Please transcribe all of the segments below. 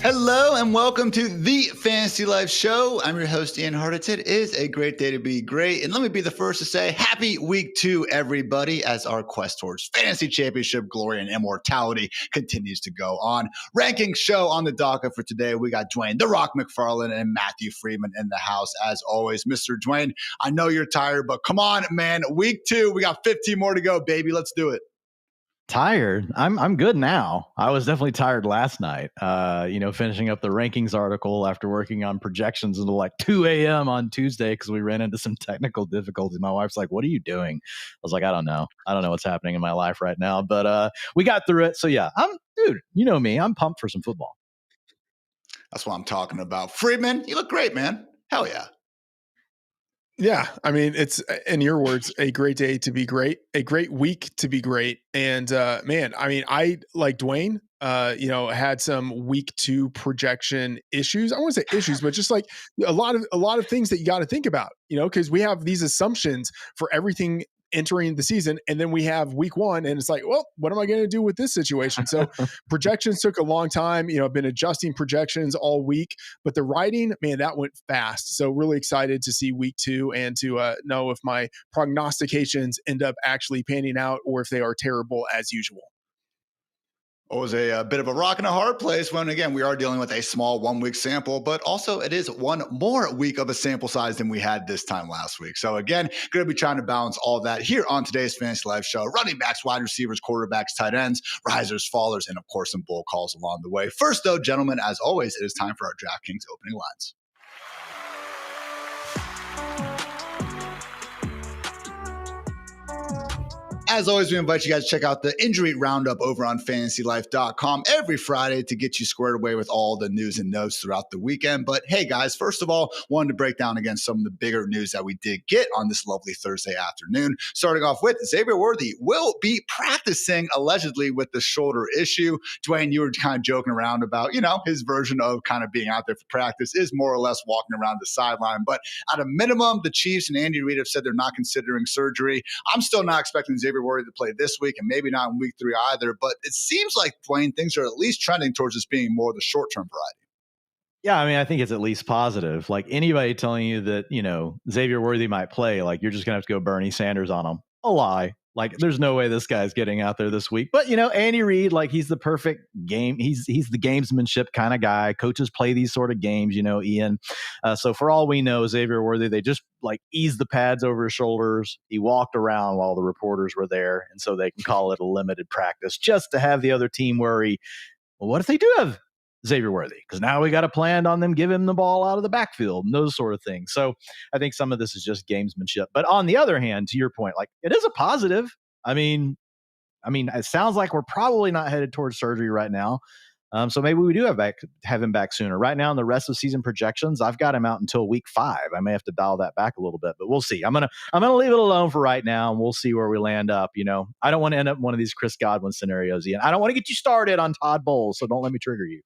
Hello and welcome to the Fantasy Life Show. I'm your host, Ian Hartitz. It is a great day to be great. And let me be the first to say happy week 2, everybody, as our quest towards fantasy championship glory and immortality continues to go on. Ranking show on the docket for today. We got Dwain, The Rock McFarland, and Matthew Freedman in the house. As always, Mr. Dwain, I know you're tired, but come on, man. Week 2, we got 15 more to go, baby. Let's do it. Tired. I'm good now. I was definitely tired last night. Finishing up the rankings article after working on projections until like 2 a.m. on Tuesday because we ran into some technical difficulties. My wife's like, "What are you doing?" I was like, "I don't know. I don't know what's happening in my life right now." But we got through it. So yeah, dude. You know me. I'm pumped for some football. That's what I'm talking about. Freedman, you look great, man. Hell yeah. Yeah, I mean, it's, in your words, a great day to be great, a great week to be great. And man, I mean, I, like Dwain, had some week 2 projection issues. I won't say issues, but just like a lot of things that you got to think about, because we have these assumptions for everything entering the season, and then we have week 1 and it's like, well, what am I going to do with this situation? So projections took a long time. I've been adjusting projections all week, but the writing, man, that went fast. So really excited to see week 2 and to know if my prognostications end up actually panning out or if they are terrible as usual. It was a bit of a rock and a hard place when, again, we are dealing with a small 1-week sample, but also it is one more week of a sample size than we had this time last week. So again, going to be trying to balance all that here on today's Fantasy Life Show. Running backs, wide receivers, quarterbacks, tight ends, risers, fallers, and of course some bull calls along the way. First though, gentlemen, as always, it is time for our DraftKings opening lines. As always, we invite you guys to check out the injury roundup over on fantasylife.com every Friday to get you squared away with all the news and notes throughout the weekend. But hey, guys, first of all, wanted to break down again some of the bigger news that we did get on this lovely Thursday afternoon. Starting off with Xavier Worthy will be practicing allegedly with the shoulder issue. Dwain, you were kind of joking around about, his version of kind of being out there for practice is more or less walking around the sideline. But at a minimum, the Chiefs and Andy Reid have said they're not considering surgery. I'm still not expecting Xavier Worthy to play this week and maybe not in week 3 either, but it seems like, Dwain, things are at least trending towards this being more the short-term variety. Yeah, I mean, I think it's at least positive. Like anybody telling you that, Xavier Worthy might play, like you're just going to have to go Bernie Sanders on him. A lie. Like there's no way this guy's getting out there this week. But, Andy Reid, like he's the perfect game. He's the gamesmanship kind of guy. Coaches play these sort of games, Ian. So for all we know, Xavier Worthy, they just like eased the pads over his shoulders. He walked around while the reporters were there. And so they can call it a limited practice just to have the other team worry, well, what if they do have Xavier Worthy? Because now we got to plan on them giving him the ball out of the backfield and those sort of things. So I think some of this is just gamesmanship. But on the other hand, to your point, like it is a positive. I mean, it sounds like we're probably not headed towards surgery right now. So maybe we do have him back sooner. Right now in the rest of season projections, I've got him out until week 5. I may have to dial that back a little bit, but we'll see. I'm gonna leave it alone for right now, and we'll see where we land up. I don't want to end up in one of these Chris Godwin scenarios, Ian. I don't want to get you started on Todd Bowles, so don't let me trigger you.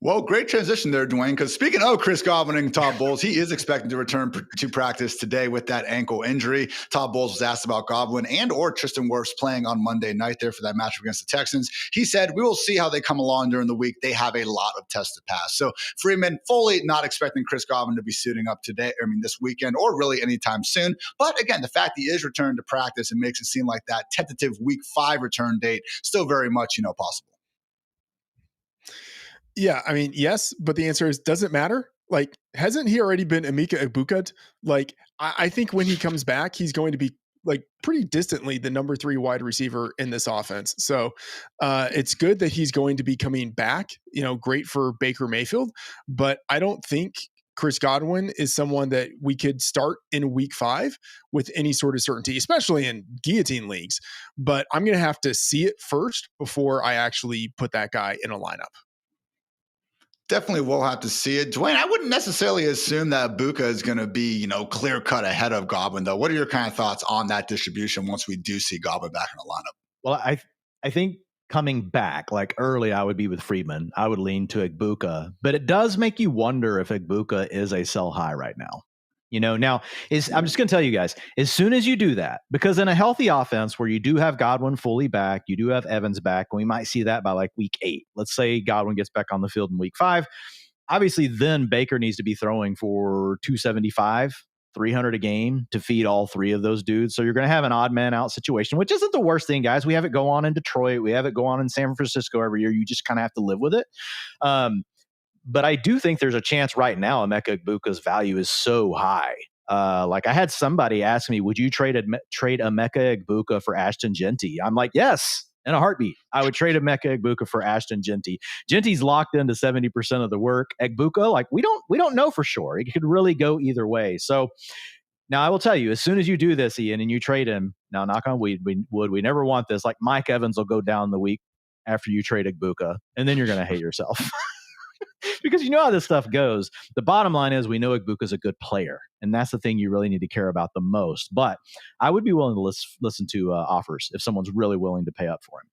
Well, great transition there, Dwain, because speaking of Chris Godwin and Todd Bowles, he is expected to return to practice today with that ankle injury. Todd Bowles was asked about Godwin and or Tristan Wirfs playing on Monday night there for that matchup against the Texans. He said, we will see how they come along during the week. They have a lot of tests to pass. So Freeman fully not expecting Chris Godwin to be suiting up this weekend or really anytime soon. But again, the fact he is returned to practice, it makes it seem like that tentative week 5 return date still very much, possible. Yeah, I mean, yes, but the answer is, does it matter? Like, hasn't he already been Emeka Egbuka? Like, I think when he comes back, he's going to be like pretty distantly the number 3 wide receiver in this offense. So it's good that he's going to be coming back, great for Baker Mayfield, but I don't think Chris Godwin is someone that we could start in week 5 with any sort of certainty, especially in guillotine leagues. But I'm going to have to see it first before I actually put that guy in a lineup. Definitely will have to see it. Dwain, I wouldn't necessarily assume that Buka is going to be, clear cut ahead of Godwin, though. What are your kind of thoughts on that distribution once we do see Godwin back in the lineup? Well, I think coming back, like early, I would be with Freedman. I would lean to Egbuka, but it does make you wonder if Egbuka is a sell high right now. Now I'm just going to tell you guys, as soon as you do that, because in a healthy offense where you do have Godwin fully back, you do have Evans back, and we might see that by like week 8. Let's say Godwin gets back on the field in week 5. Obviously, then Baker needs to be throwing for 275, 300 a game to feed all 3 of those dudes. So you're going to have an odd man out situation, which isn't the worst thing, guys. We have it go on in Detroit. We have it go on in San Francisco every year. You just kind of have to live with it. But I do think there's a chance right now Emeka Egbuka's value is so high. Like I had somebody ask me, would you trade Emeka Egbuka for Ashton Genty? I'm like, yes, in a heartbeat. I would trade Emeka Egbuka for Ashton Genty. Genty's locked into 70% of the work. Egbuka, like we don't know for sure. It could really go either way. So now I will tell you, as soon as you do this, Ian, and you trade him, now knock on wood, we never want this. Like Mike Evans will go down the week after you trade Egbuka, and then you're going to hate yourself. Because you know how this stuff goes. The bottom line is we know Egbuka's a good player, and that's the thing you really need to care about the most. But I would be willing to listen to offers if someone's really willing to pay up for him.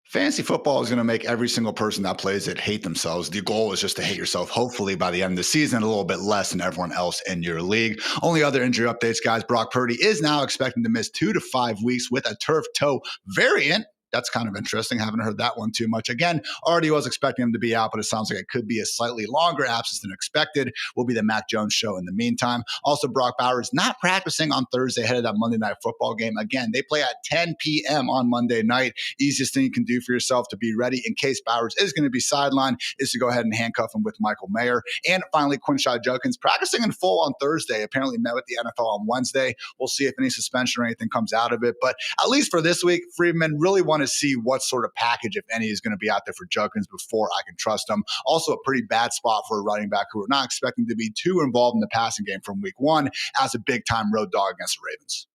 Fantasy football is going to make every single person that plays it hate themselves. The goal is just to hate yourself, hopefully by the end of the season, a little bit less than everyone else in your league. Only other injury updates, guys. Brock Purdy is now expecting to miss 2 to 5 weeks with a turf toe variant. That's kind of interesting. Haven't heard that one too much. Again, already was expecting him to be out, but it sounds like it could be a slightly longer absence than expected. Will be the Mac Jones show in the meantime. Also, Brock Bowers not practicing on Thursday ahead of that Monday Night Football game. Again, they play at 10 p.m. on Monday night. Easiest thing you can do for yourself to be ready in case Bowers is going to be sidelined is to go ahead and handcuff him with Michael Mayer. And finally, Quinshon Judkins practicing in full on Thursday. Apparently met with the NFL on Wednesday. We'll see if any suspension or anything comes out of it. But at least for this week, Freedman really want to see what sort of package, if any, is going to be out there for Judkins before I can trust him. Also, a pretty bad spot for a running back who are not expecting to be too involved in the passing game from week 1 as a big-time road dog against the Ravens.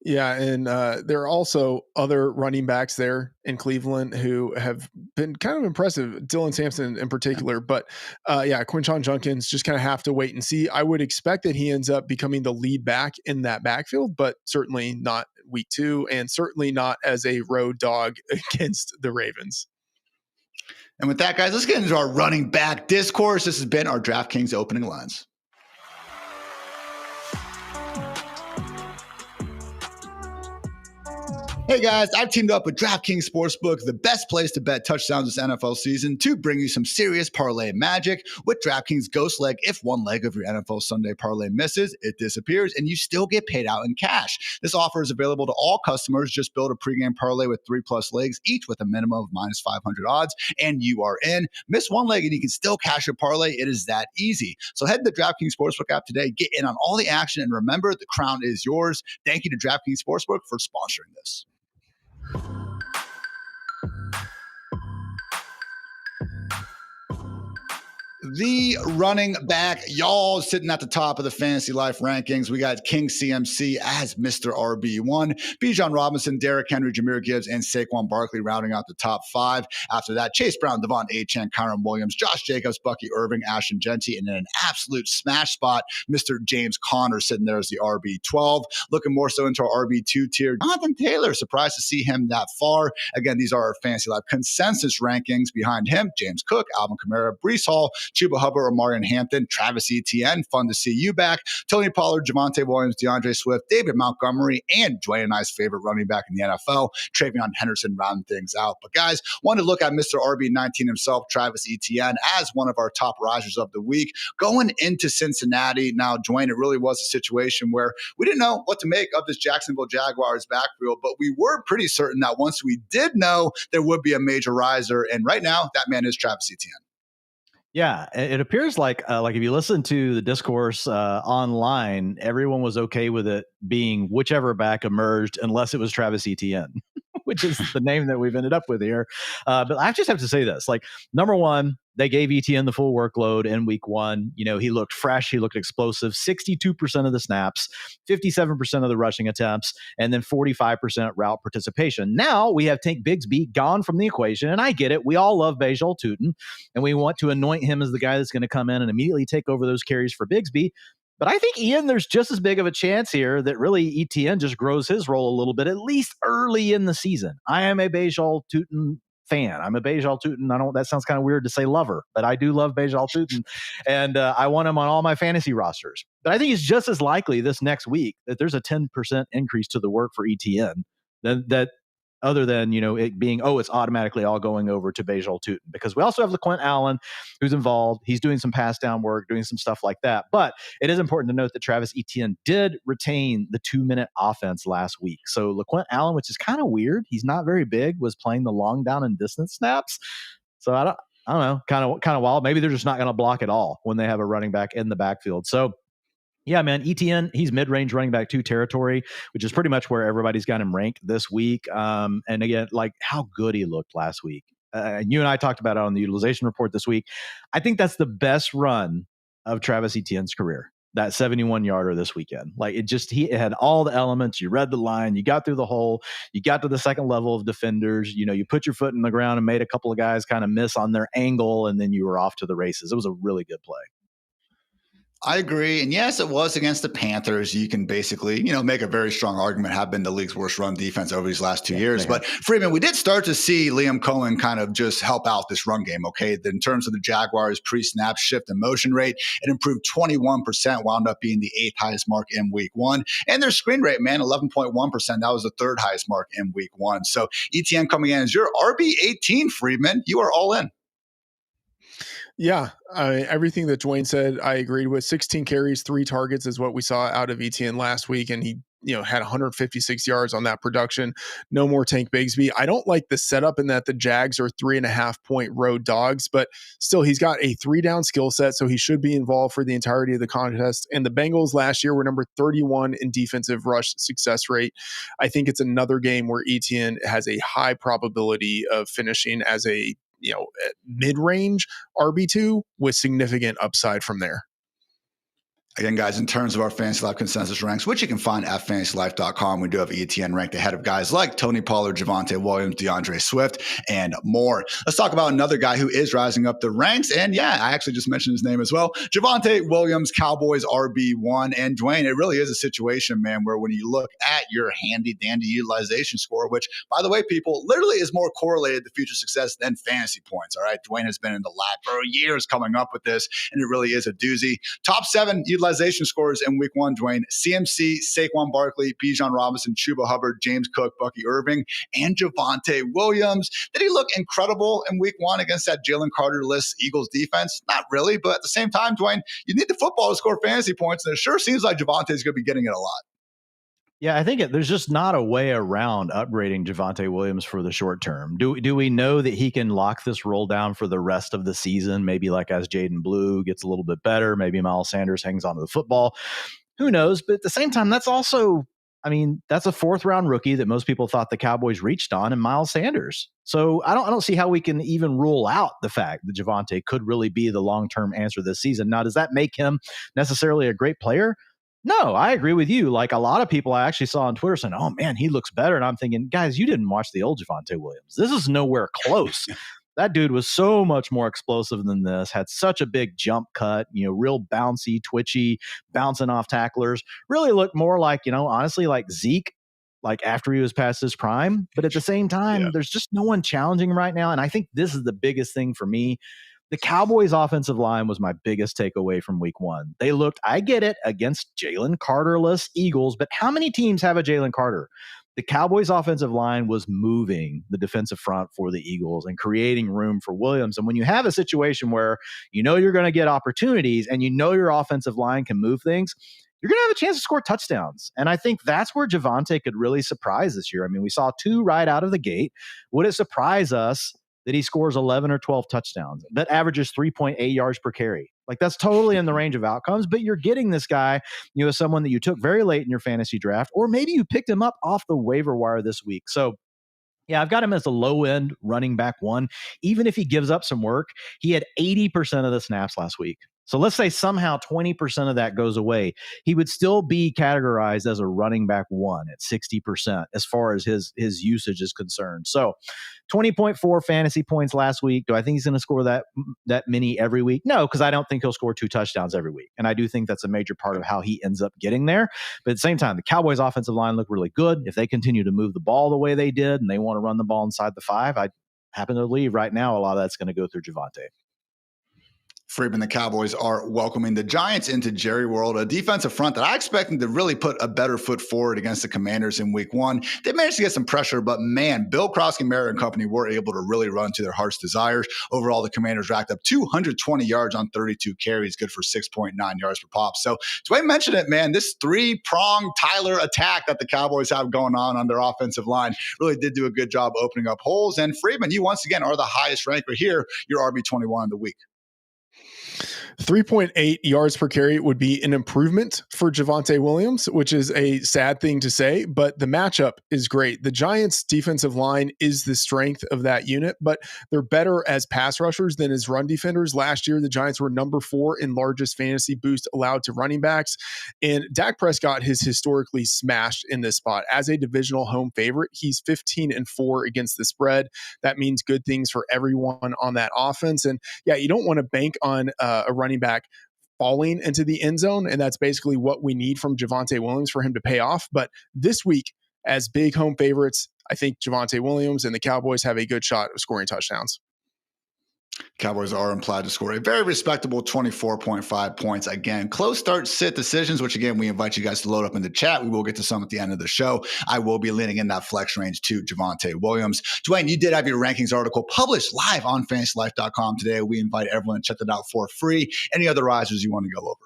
Yeah, and there are also other running backs there in Cleveland who have been kind of impressive, Dylan Sampson in particular. But Quinshon Judkins, just kind of have to wait and see. I would expect that he ends up becoming the lead back in that backfield, but certainly not week 2 and certainly not as a road dog against the Ravens. And with that, guys, let's get into our running back discourse. This has been our DraftKings opening lines. Hey guys, I've teamed up with DraftKings Sportsbook, the best place to bet touchdowns this NFL season, to bring you some serious parlay magic with DraftKings Ghost Leg. If one leg of your NFL Sunday parlay misses, it disappears and you still get paid out in cash. This offer is available to all customers. Just build a pregame parlay with 3+ legs, each with a minimum of -500 odds, and you are in. Miss one leg and you can still cash your parlay. It is that easy. So head to the DraftKings Sportsbook app today, get in on all the action, and remember, the crown is yours. Thank you to DraftKings Sportsbook for sponsoring this. The running back, y'all, sitting at the top of the Fantasy Life rankings. We got King CMC as Mr. RB1, Bijan Robinson, Derrick Henry, Jahmyr Gibbs, and Saquon Barkley rounding out the top 5. After that, Chase Brown, Devon Achane, Kyron Williams, Josh Jacobs, Bucky Irving, Ashton Genty, and in an absolute smash spot, Mr. James Conner sitting there as the RB12. Looking more so into our RB2 tier, Jonathan Taylor, surprised to see him that far. Again, these are our Fantasy Life consensus rankings. Behind him, James Cook, Alvin Kamara, Breece Hall, Chuba Hubbard, Omarion Hampton, Travis Etienne, fun to see you back, Tony Pollard, Javonte Williams, DeAndre Swift, David Montgomery, and Dwain and I's favorite running back in the NFL, Travion Henderson, rounding things out. But guys, wanted to look at Mr. RB19 himself, Travis Etienne, as one of our top risers of the week. Going into Cincinnati, now, Dwain, it really was a situation where we didn't know what to make of this Jacksonville Jaguars backfield, but we were pretty certain that once we did know, there would be a major riser. And right now, that man is Travis Etienne. Yeah, it appears like if you listen to the discourse online, everyone was okay with it being whichever back emerged, unless it was Travis Etienne, which is the name that we've ended up with here. But I just have to say this: like, number one, they gave Etienne the full workload in week 1. You know, he looked fresh, he looked explosive. 62% of the snaps, 57% of the rushing attempts, and then 45% route participation. Now we have Tank Bigsby gone from the equation, and I get it. We all love Bajol Tutin, and we want to anoint him as the guy that's going to come in and immediately take over those carries for Bigsby. But I think, Ian, there's just as big of a chance here that really Etienne just grows his role a little bit, at least early in the season. I am a Bajol Tutin fan. I'm a Bajal Tutin. That sounds kind of weird to say lover, but I do love Bajal Tutin, and I want him on all my fantasy rosters. But I think it's just as likely this next week that there's a 10% increase to the work for ETN that other than, it being, it's automatically all going over to Bajal Tutin, because we also have LaQuint Allen who's involved. He's doing some pass down work, doing some stuff like that. But it is important to note that Travis Etienne did retain the 2-minute offense last week. So LaQuint Allen, which is kind of weird, he's not very big, was playing the long down and distance snaps. So I don't know, kind of wild. Maybe they're just not going to block at all when they have a running back in the backfield. So yeah, man, ETN, he's mid-range running back 2 territory, which is pretty much where everybody's got him ranked this week. And again, like how good he looked last week. And you and I talked about it on the utilization report this week. I think that's the best run of Travis Etienne's career, that 71-yarder this weekend. Like it had all the elements. You read the line, you got through the hole, you got to the second level of defenders, you put your foot in the ground and made a couple of guys kind of miss on their angle, and then you were off to the races. It was a really good play. I agree. And yes, it was against the Panthers. You can basically, make a very strong argument, have been the league's worst run defense over these last 2 years. But Freedman, we did start to see Liam Cohen kind of just help out this run game. Okay. In terms of the Jaguars pre-snap shift and motion rate, it improved 21%, wound up being the 8th highest mark in week 1. And their screen rate, man, 11.1%. That was the 3rd highest mark in week 1. So ETN coming in as your RB18, Freedman. You are all in. Yeah, everything that Dwain said, I agreed with. 16 carries, 3 targets is what we saw out of ETN last week, and he had 156 yards on that production. No more Tank Bigsby. I don't like the setup in that the Jags are 3.5-point road dogs, but still he's got a 3-down skill set, so he should be involved for the entirety of the contest. And the Bengals last year were number 31 in defensive rush success rate. I think it's another game where ETN has a high probability of finishing as a mid-range RB2 with significant upside from there. Again, guys, in terms of our Fantasy Life consensus ranks, which you can find at fantasylife.com, we do have ETN ranked ahead of guys like Tony Pollard, Javonte Williams, DeAndre Swift, and more. Let's talk about another guy who is rising up the ranks. And yeah, I actually just mentioned his name as well. Javonte Williams, Cowboys RB1. And Dwain, it really is a situation, man, where when you look at your handy-dandy utilization score, which, by the way, people, literally is more correlated to future success than fantasy points, all right? Dwain has been in the lab for years coming up with this, and it really is a doozy. Top 7 utilization scores in week 1, Dwain: CMC, Saquon Barkley, Bijan Robinson, Chuba Hubbard, James Cook, Bucky Irving, and Javonte Williams. Did he look incredible in week 1 against that Jalen Carter-less Eagles defense? Not really, but at the same time, Dwain, you need the football to score fantasy points, and it sure seems like Javonte is going to be getting it a lot. Yeah, I think there's just not a way around upgrading Javonte Williams for the short term. Do we know that he can lock this roll down for the rest of the season? Maybe like as Jaden Blue gets a little bit better, maybe Miles Sanders hangs on to the football. Who knows? But at the same time, that's also, that's a 4th-round rookie that most people thought the Cowboys reached on, and Miles Sanders. So I don't see how we can even rule out the fact that Javonte could really be the long-term answer this season. Now, does that make him necessarily a great player? No, I agree with you. Like a lot of people I actually saw on Twitter saying, oh man, he looks better. And I'm thinking, guys, you didn't watch the old Javonte Williams. This is nowhere close. That dude was so much more explosive than this, had such a big jump cut, real bouncy, twitchy, bouncing off tacklers. Really looked more like, honestly, like Zeke, like after he was past his prime. But at the same time, there's just no one challenging right now. And I think this is the biggest thing for me. The Cowboys' offensive line was my biggest takeaway from week 1. They looked, I get it, against Jalen Carter-less Eagles, but how many teams have a Jalen Carter? The Cowboys' offensive line was moving the defensive front for the Eagles and creating room for Williams. And when you have a situation where you're going to get opportunities and your offensive line can move things, you're going to have a chance to score touchdowns. And I think that's where Javonte could really surprise this year. We saw 2 right out of the gate. Would it surprise us that he scores 11 or 12 touchdowns, that averages 3.8 yards per carry? Like that's totally in the range of outcomes, but you're getting this guy, as someone that you took very late in your fantasy draft, or maybe you picked him up off the waiver wire this week. So yeah, I've got him as a low-end running back 1. Even if he gives up some work, he had 80% of the snaps last week. So let's say somehow 20% of that goes away. He would still be categorized as a running back 1 at 60% as far as his usage is concerned. So 20.4 fantasy points last week. Do I think he's going to score that many every week? No, because I don't think he'll score 2 touchdowns every week. And I do think that's a major part of how he ends up getting there. But at the same time, the Cowboys offensive line look really good. If they continue to move the ball the way they did and they want to run the ball inside the 5, happen to leave right now, a lot of that's going to go through Javonte. Freedman, the Cowboys are welcoming the Giants into Jerry World, a defensive front that I expect them to really put a better foot forward against the Commanders in week one. They managed to get some pressure, but man, Bill Krosky, Merritt, and company were able to really run to their heart's desires. Overall, the Commanders racked up 220 yards on 32 carries, good for 6.9 yards per pop. So Dwain mentioned it, man, this three-pronged Tyler attack that the Cowboys have going on their offensive line really did do a good job opening up holes. And Freedman, you once again are the highest ranker here, your RB21 of the week. 3.8 yards per carry would be an improvement for Javonte Williams, which is a sad thing to say, but the matchup is great. The Giants' defensive line is the strength of that unit, but they're better as pass rushers than as run defenders. Last year, the Giants were number 4 in largest fantasy boost allowed to running backs, and Dak Prescott has historically smashed in this spot. As a divisional home favorite, he's 15-4 against the spread. That means good things for everyone on that offense, and yeah, you don't want to bank on a running back falling into the end zone, and that's basically what we need from Javonte Williams for him to pay off. But this week, as big home favorites, I think Javonte Williams and the Cowboys have a good shot of scoring touchdowns. Cowboys are implied to score a very respectable 24.5 points. Again, close start sit decisions, which again, we invite you guys to load up in the chat. We will get to some at the end of the show. I will be leaning in that flex range to Javonte Williams. Dwain, you did have your rankings article published live on fantasylife.com today. We invite everyone to check that out for free. Any other risers you want to go over?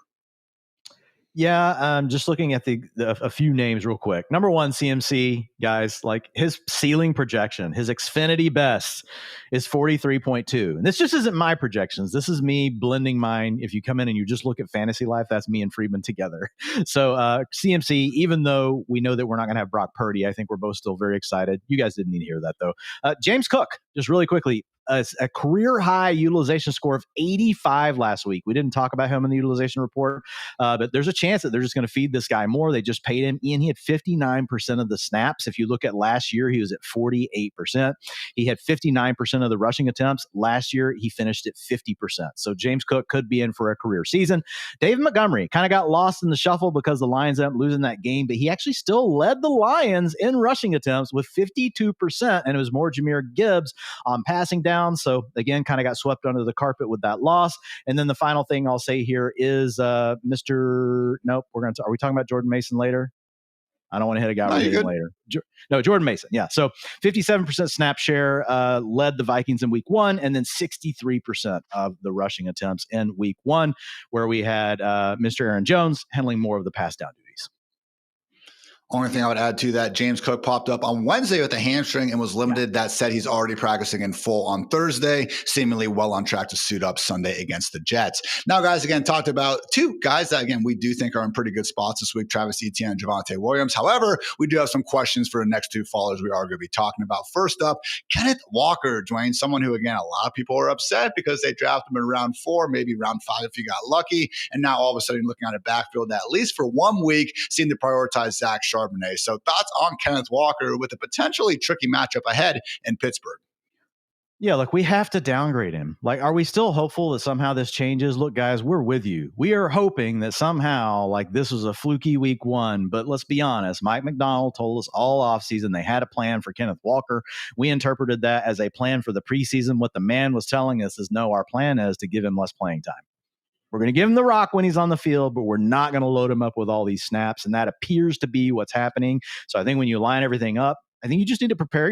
Yeah, just looking at a few names real quick. Number 1, CMC, guys, like his ceiling projection, his Xfinity best is 43.2. And this just isn't my projections. This is me blending mine. If you come in and you just look at Fantasy Life, that's me and Freedman together. So CMC, even though we know that we're not going to have Brock Purdy, I think we're both still very excited. You guys didn't need to hear that, though. James Cook, just really quickly. A career high utilization score of 85 last week. We didn't talk about him in the utilization report, but there's a chance that they're just going to feed this guy more. They just paid him. Ian, he had 59% of the snaps. If you look at last year, he was at 48%. He had 59% of the rushing attempts. Last year, he finished at 50%. So James Cook could be in for a career season. David Montgomery kind of got lost in the shuffle because the Lions ended up losing that game, but he actually still led the Lions in rushing attempts with 52%, and it was more Jahmyr Gibbs on passing down. So again, kind of got swept under the carpet with that loss. And then the final thing I'll say here is are we talking about Jordan Mason later? I don't want to hit a guy later. Jordan Mason. Yeah. So 57% snap share led the Vikings in week 1, and then 63% of the rushing attempts in week 1, where we had Mr. Aaron Jones handling more of the pass down duties. Only thing I would add to that, James Cook popped up on Wednesday with a hamstring and was limited. Yeah. That said, he's already practicing in full on Thursday, seemingly well on track to suit up Sunday against the Jets. Now, guys, again, talked about 2 guys that, again, we do think are in pretty good spots this week, Travis Etienne and Javonte Williams. However, we do have some questions for the next 2 followers we are going to be talking about. First up, Kenneth Walker, Dwain, someone who, again, a lot of people are upset because they drafted him in round 4, maybe round 5 if you got lucky. And now all of a sudden you're looking at a backfield that at least for 1 week seemed to prioritize Zach Charbonnet. So thoughts on Kenneth Walker with a potentially tricky matchup ahead in Pittsburgh? Yeah, look, we have to downgrade him. Like, are we still hopeful that somehow this changes? Look, guys, we're with you. We are hoping that somehow, like, this was a fluky week 1. But let's be honest, Mike McDonald told us all offseason they had a plan for Kenneth Walker. We interpreted that as a plan for the preseason. What the man was telling us is, no, our plan is to give him less playing time. We're going to give him the rock when he's on the field, but we're not going to load him up with all these snaps. And that appears to be what's happening. So I think when you line everything up, I think you just need to prepare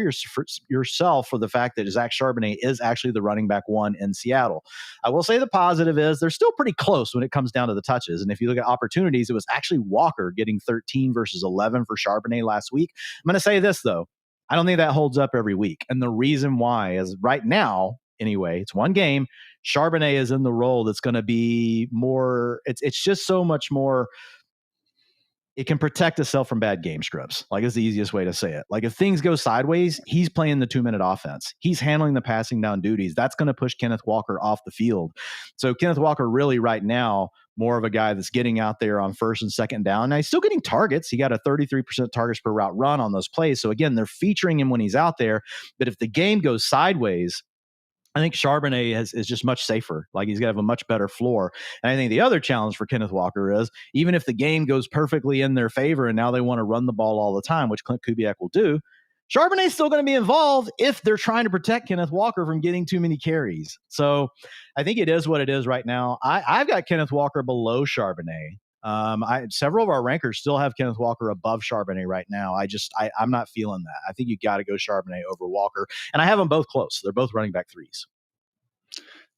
yourself for the fact that Zach Charbonnet is actually the running back 1 in Seattle. I will say the positive is they're still pretty close when it comes down to the touches. And if you look at opportunities, it was actually Walker getting 13 versus 11 for Charbonnet last week. I'm going to say this, though. I don't think that holds up every week. And the reason why is right now, anyway, it's 1 game. Charbonnet is in the role that's going to be more, it's just so much more, it can protect itself from bad game scripts. Like, it's the easiest way to say it. Like, if things go sideways, he's playing the 2-minute offense. He's handling the passing down duties. That's going to push Kenneth Walker off the field. So Kenneth Walker really right now, more of a guy that's getting out there on 1st and 2nd down. Now, he's still getting targets. He got a 33% targets per route run on those plays. So again, they're featuring him when he's out there. But if the game goes sideways, I think Charbonnet is just much safer. Like, he's going to have a much better floor. And I think the other challenge for Kenneth Walker is, even if the game goes perfectly in their favor and now they want to run the ball all the time, which Clint Kubiak will do, Charbonnet's still going to be involved if they're trying to protect Kenneth Walker from getting too many carries. So I think it is what it is right now. I've got Kenneth Walker below Charbonnet. Several of our rankers still have Kenneth Walker above Charbonnet right now. I'm not feeling that. I think you got to go Charbonnet over Walker, and I have them both close. They're both running back threes.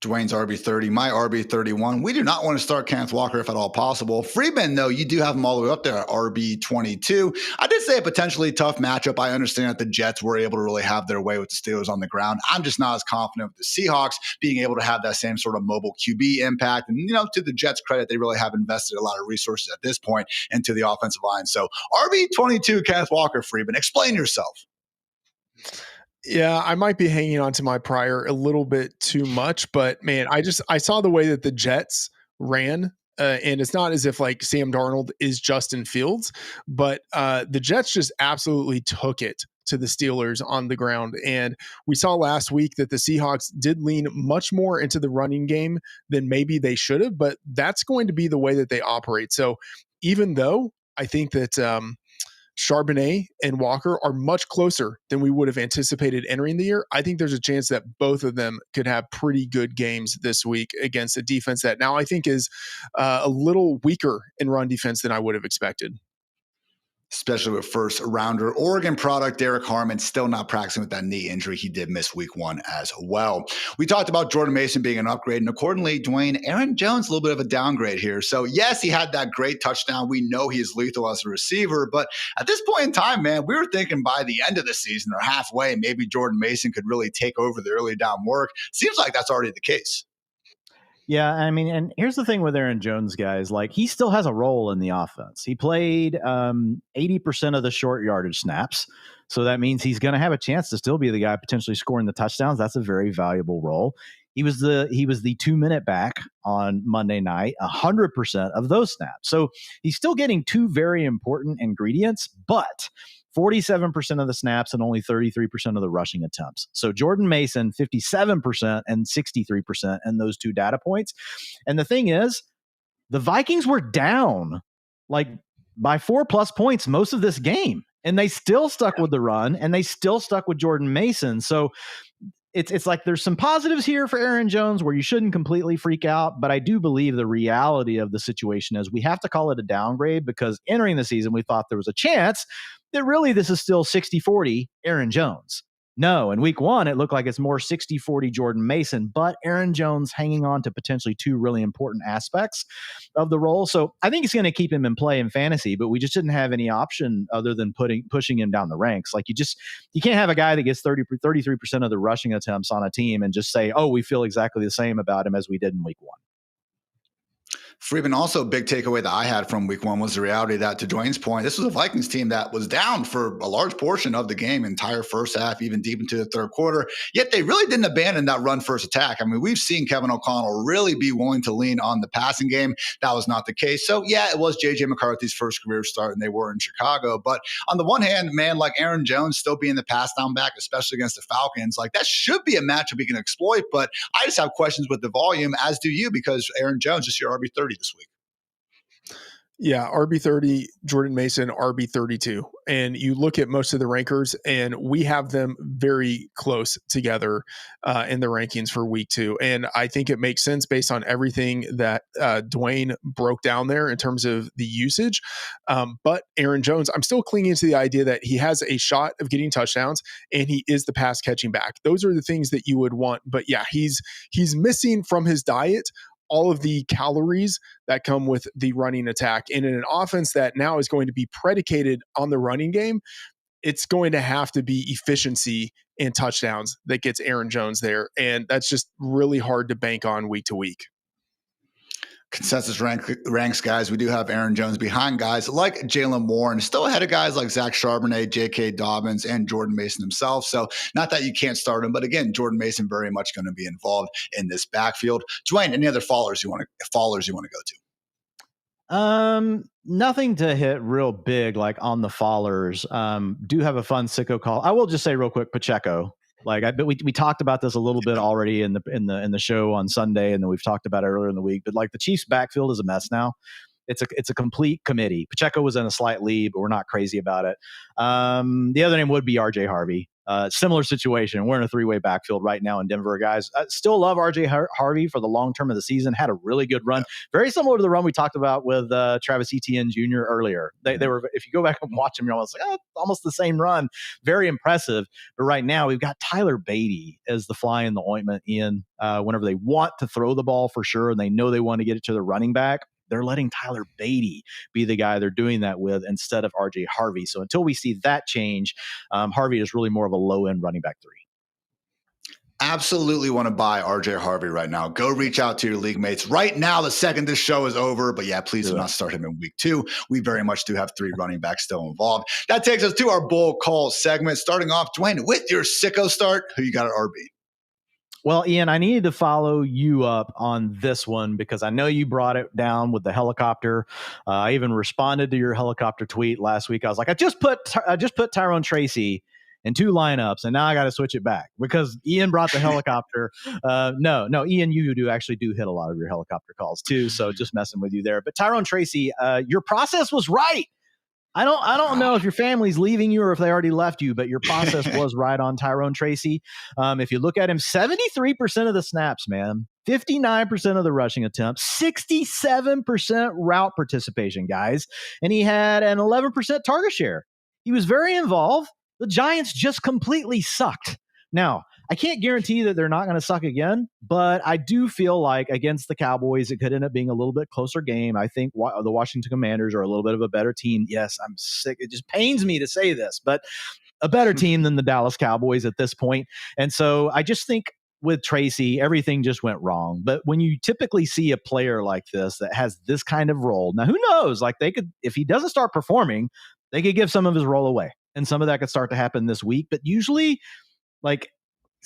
Dwain's RB30, my RB31. We do not want to start Kenneth Walker if at all possible. Freedman, though, you do have him all the way up there at RB22. I did say a potentially tough matchup. I understand that the Jets were able to really have their way with the Steelers on the ground. I'm just not as confident with the Seahawks being able to have that same sort of mobile QB impact. And, to the Jets' credit, they really have invested a lot of resources at this point into the offensive line. So RB22, Kenneth Walker, Freedman, explain yourself. Yeah, I might be hanging on to my prior a little bit too much, but man, I saw the way that the Jets ran, and it's not as if like Sam Darnold is Justin Fields, but the Jets just absolutely took it to the Steelers on the ground. And we saw last week that the Seahawks did lean much more into the running game than maybe they should have, but that's going to be the way that they operate. So even though I think that Charbonnet and Walker are much closer than we would have anticipated entering the year, I think there's a chance that both of them could have pretty good games this week against a defense that now I think is a little weaker in run defense than I would have expected. Especially with first rounder Oregon product Derek Harmon still not practicing with that knee injury. He did miss week 1 as well. We talked about Jordan Mason being an upgrade, and accordingly, Dwain, Aaron Jones, a little bit of a downgrade here. So yes, he had that great touchdown. We know he is lethal as a receiver, but at this point in time, man, we were thinking by the end of the season or halfway, maybe Jordan Mason could really take over the early down work. Seems like that's already the case. Yeah, I mean, and here's the thing with Aaron Jones, guys. Like, he still has a role in the offense. He played 80% of the short yardage snaps. So that means he's going to have a chance to still be the guy potentially scoring the touchdowns. That's a very valuable role. He was the 2-minute back on Monday night, 100% of those snaps. So he's still getting two very important ingredients, but 47% of the snaps and only 33% of the rushing attempts. So Jordan Mason, 57% and 63% in those two data points. And the thing is, the Vikings were down like by 4+ points most of this game, and they still stuck with the run, and they still stuck with Jordan Mason. So it's like there's some positives here for Aaron Jones where you shouldn't completely freak out, but I do believe the reality of the situation is we have to call it a downgrade, because entering the season, we thought there was a chance that really this is still 60-40 Aaron Jones. No, in week 1, it looked like it's more 60-40 Jordan Mason, but Aaron Jones hanging on to potentially two really important aspects of the role. So I think it's going to keep him in play in fantasy, but we just didn't have any option other than pushing him down the ranks. Like, you can't have a guy that gets 33% of the rushing attempts on a team and just say, oh, we feel exactly the same about him as we did in week 1. Freeman, also a big takeaway that I had from week 1 was the reality that, to Dwayne's point, this was a Vikings team that was down for a large portion of the game, entire first half, even deep into the third quarter. Yet they really didn't abandon that run first attack. I mean, we've seen Kevin O'Connell really be willing to lean on the passing game. That was not the case. So yeah, it was JJ McCarthy's first career start, and they were in Chicago. But on the one hand, man, like Aaron Jones still being the pass down back, especially against the Falcons, like that should be a matchup we can exploit. But I just have questions with the volume, as do you, because Aaron Jones is your RB30 this week. Yeah, RB30, Jordan Mason, RB32. And you look at most of the rankers, and we have them very close together in the rankings for week 2. And I think it makes sense based on everything that Dwain broke down there in terms of the usage. But Aaron Jones, I'm still clinging to the idea that he has a shot of getting touchdowns, and he is the pass catching back. Those are the things that you would want. But yeah, he's missing from his diet all of the calories that come with the running attack. And in an offense that now is going to be predicated on the running game, it's going to have to be efficiency and touchdowns that gets Aaron Jones there. And that's just really hard to bank on week to week. Consensus ranks, guys. We do have Aaron Jones behind guys like Jalen Warren, still ahead of guys like Zach Charbonnet, J.K. Dobbins, and Jordan Mason himself. So not that you can't start him, but again, Jordan Mason very much going to be involved in this backfield. Dwayne, any other fallers you want to go to? Nothing to hit real big like on the fallers. Do have a fun sicko call. I will just say real quick, Pacheco. But we talked about this a little bit already in the show on Sunday, and then we've talked about it earlier in the week. But like, the Chiefs' backfield is a mess now. It's a complete committee. Pacheco was in a slight lead, but we're not crazy about it. The other name would be RJ Harvey. Similar situation. We're in a three-way backfield right now in Denver, guys. I still love RJ Harvey for the long term of the season. Had a really good run, very similar to the run we talked about with Travis Etienne Jr. earlier. They were, if you go back and watch them, you're almost like, almost the same run. Very impressive. But right now we've got Tyler Beatty as the fly in the ointment. Ian, whenever they want to throw the ball for sure, and they know they want to get it to the running back, they're letting Tyler Beatty be the guy they're doing that with instead of RJ Harvey. So until we see that change, Harvey is really more of a low-end running back 3. Absolutely want to buy RJ Harvey right now. Go reach out to your league mates right now, the second this show is over. But yeah, please do not start him in week 2. We very much do have 3 running backs still involved. That takes us to our bull call segment. Starting off, Dwain, with your sicko start, who you got at RB? Well, Ian, I needed to follow you up on this one because I know you brought it down with the helicopter. I even responded to your helicopter tweet last week. I was like, I just put Tyrone Tracy in 2 lineups, and now I got to switch it back because Ian brought the helicopter. No, Ian, you do hit a lot of your helicopter calls too, so just messing with you there. But Tyrone Tracy, your process was right. I don't know if your family's leaving you or if they already left you, but your process was right on Tyrone Tracy. If you look at him, 73% of the snaps, man, 59% of the rushing attempts, 67% route participation, guys. And he had an 11% target share. He was very involved. The Giants just completely sucked. Now, I can't guarantee that they're not going to suck again, but I do feel like against the Cowboys, it could end up being a little bit closer game. I think the Washington Commanders are a little bit of a better team. Yes, I'm sick. It just pains me to say this, but a better team than the Dallas Cowboys at this point. And so I just think with Tracy, everything just went wrong. But when you typically see a player like this that has this kind of role, now who knows? Like they could, if he doesn't start performing, they could give some of his role away. And some of that could start to happen this week. But usually, like,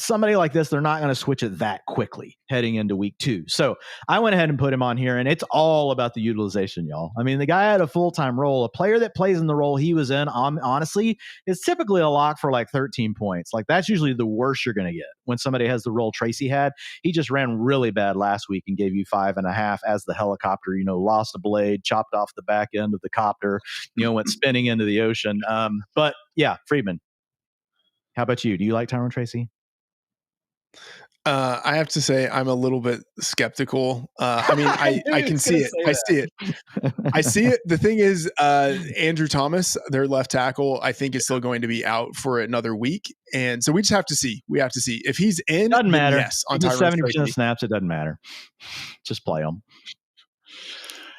somebody like this, they're not going to switch it that quickly heading into week 2. So I went ahead and put him on here, and it's all about the utilization, y'all. I mean, the guy had a full-time role. A player that plays in the role he was in, honestly, is typically a lock for like 13 points. Like that's usually the worst you're going to get when somebody has the role Tracy had. He just ran really bad last week and gave you 5.5 as the helicopter, lost a blade, chopped off the back end of the copter, went spinning into the ocean. But yeah, Freedman, how about you? Do you like Tyrone Tracy? I have to say I'm a little bit skeptical. I mean, I can see it. I see it. I see it. The thing is, Andrew Thomas, their left tackle, I think is still going to be out for another week. And so we just have to see. We have to see if he's in. Doesn't matter. Yes, on 70% of snaps, it doesn't matter. Just play them.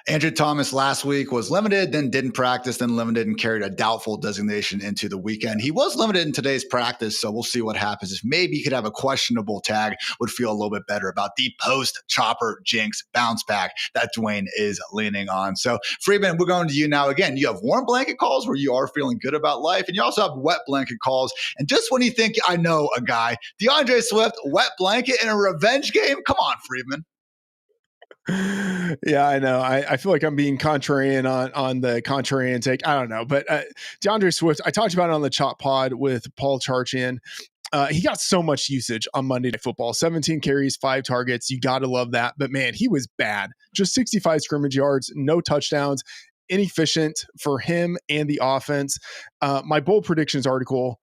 Andrew Thomas last week was limited, then didn't practice, then limited and carried a doubtful designation into the weekend. He was limited in today's practice, so we'll see what happens. If maybe he could have a questionable tag, would feel a little bit better about the post-chopper jinx bounce back that Dwain is leaning on. So, Freedman, we're going to you now. Again, you have warm blanket calls where you are feeling good about life, and you also have wet blanket calls. And just when you think I know a guy, DeAndre Swift, wet blanket in a revenge game? Come on, Freedman. Yeah, I know. I feel like I'm being contrarian on the contrarian take. I don't know. But DeAndre Swift, I talked about it on the Chop Pod with Paul Charchian. He got so much usage on Monday Night Football. 17 carries, 5 targets. You got to love that. But man, he was bad. Just 65 scrimmage yards, no touchdowns. Inefficient for him and the offense. My bold predictions article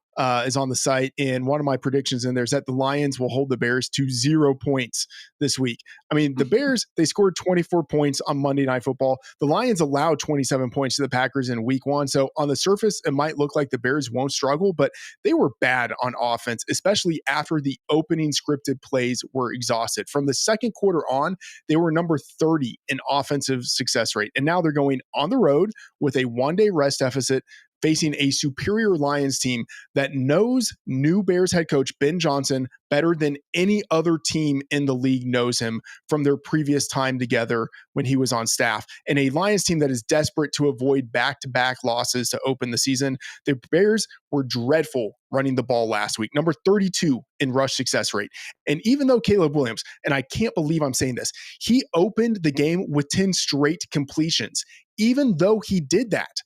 is on the site. And one of my predictions in there is that the Lions will hold the Bears to 0 points this week. I mean, the Bears, they scored 24 points on Monday Night Football. The Lions allowed 27 points to the Packers in week 1. So on the surface, it might look like the Bears won't struggle, but they were bad on offense, especially after the opening scripted plays were exhausted. From the second quarter on, they were number 30 in offensive success rate. And now they're going on the road with a one-day rest deficit, facing a superior Lions team that knows new Bears head coach Ben Johnson better than any other team in the league knows him from their previous time together when he was on staff. And a Lions team that is desperate to avoid back-to-back losses to open the season. The Bears were dreadful running the ball last week, number 32 in rush success rate. And even though Caleb Williams, and I can't believe I'm saying this, he opened the game with 10 straight completions. Even though he did that,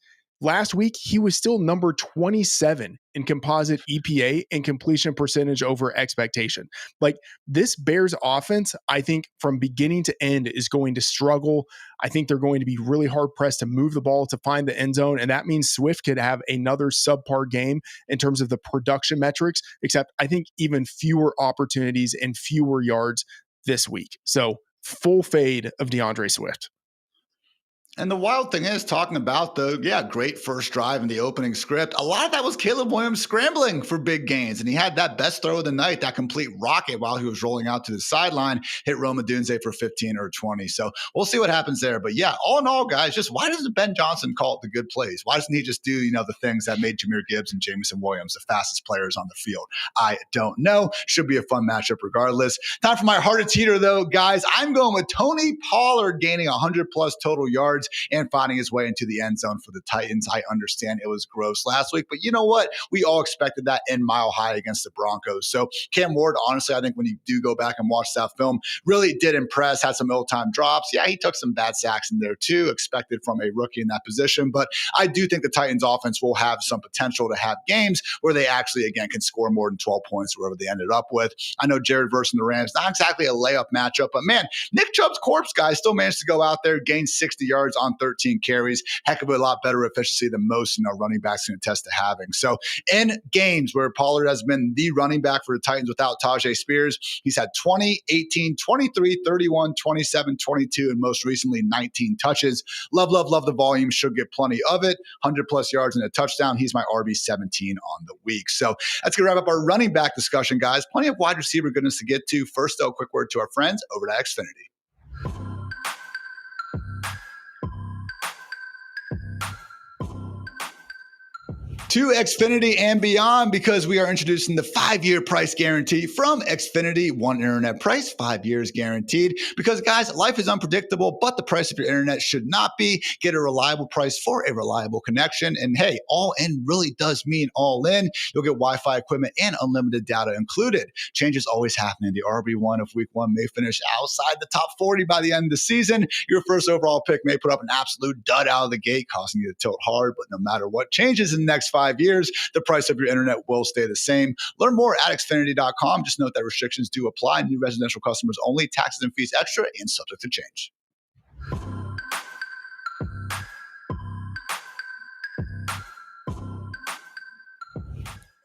Last week, he was still number 27 in composite EPA and completion percentage over expectation. Like, this Bears offense, I think from beginning to end is going to struggle. I think they're going to be really hard pressed to move the ball to find the end zone. And that means Swift could have another subpar game in terms of the production metrics, except I think even fewer opportunities and fewer yards this week. So full fade of DeAndre Swift. And the wild thing is, talking about the great first drive in the opening script, a lot of that was Caleb Williams scrambling for big gains. And he had that best throw of the night, that complete rocket while he was rolling out to the sideline, hit Roma Dunze for 15 or 20. So we'll see what happens there. But yeah, all in all, guys, just why doesn't Ben Johnson call it the good plays? Why doesn't he just do, the things that made Jahmyr Gibbs and Jamison Williams the fastest players on the field? I don't know. Should be a fun matchup regardless. Time for my Hartitz heater, though, guys. I'm going with Tony Pollard gaining 100-plus total yards and finding his way into the end zone for the Titans. I understand it was gross last week, but you know what? We all expected that in Mile High against the Broncos. So Cam Ward, honestly, I think when you do go back and watch that film, really did impress, had some ill-timed drops. Yeah, he took some bad sacks in there too, expected from a rookie in that position. But I do think the Titans offense will have some potential to have games where they actually, again, can score more than 12 points, wherever they ended up with. I know Jared versus the Rams, not exactly a layup matchup, but man, Nick Chubb's corpse guy still managed to go out there, gain 60 yards on 13 carries. Heck of a lot better efficiency than most running backs can attest to having. So in games where Pollard has been the running back for the Titans without Tajay Spears, he's had 20, 18, 23, 31, 27, 22, and most recently 19 touches. Love the volume. Should get plenty of it. 100-plus yards and a touchdown. He's my RB17 on the week. So that's going to wrap up our running back discussion, guys. Plenty of wide receiver goodness to get to. First, though, quick word to our friends over at Xfinity. To Xfinity and beyond, because we are introducing the 5-year price guarantee from Xfinity. One internet price, 5 years guaranteed. Because, guys, life is unpredictable, but the price of your internet should not be. Get a reliable price for a reliable connection. And hey, all in really does mean all in. You'll get Wi-Fi equipment and unlimited data included. Changes always happen. The RB1 of week 1 may finish outside the top 40 by the end of the season. Your first overall pick may put up an absolute dud out of the gate, causing you to tilt hard. But no matter what changes in the next 5 years, the price of your internet will stay the same. Learn more at Xfinity.com. Just note that restrictions do apply. New residential customers only. Taxes and fees extra and subject to change.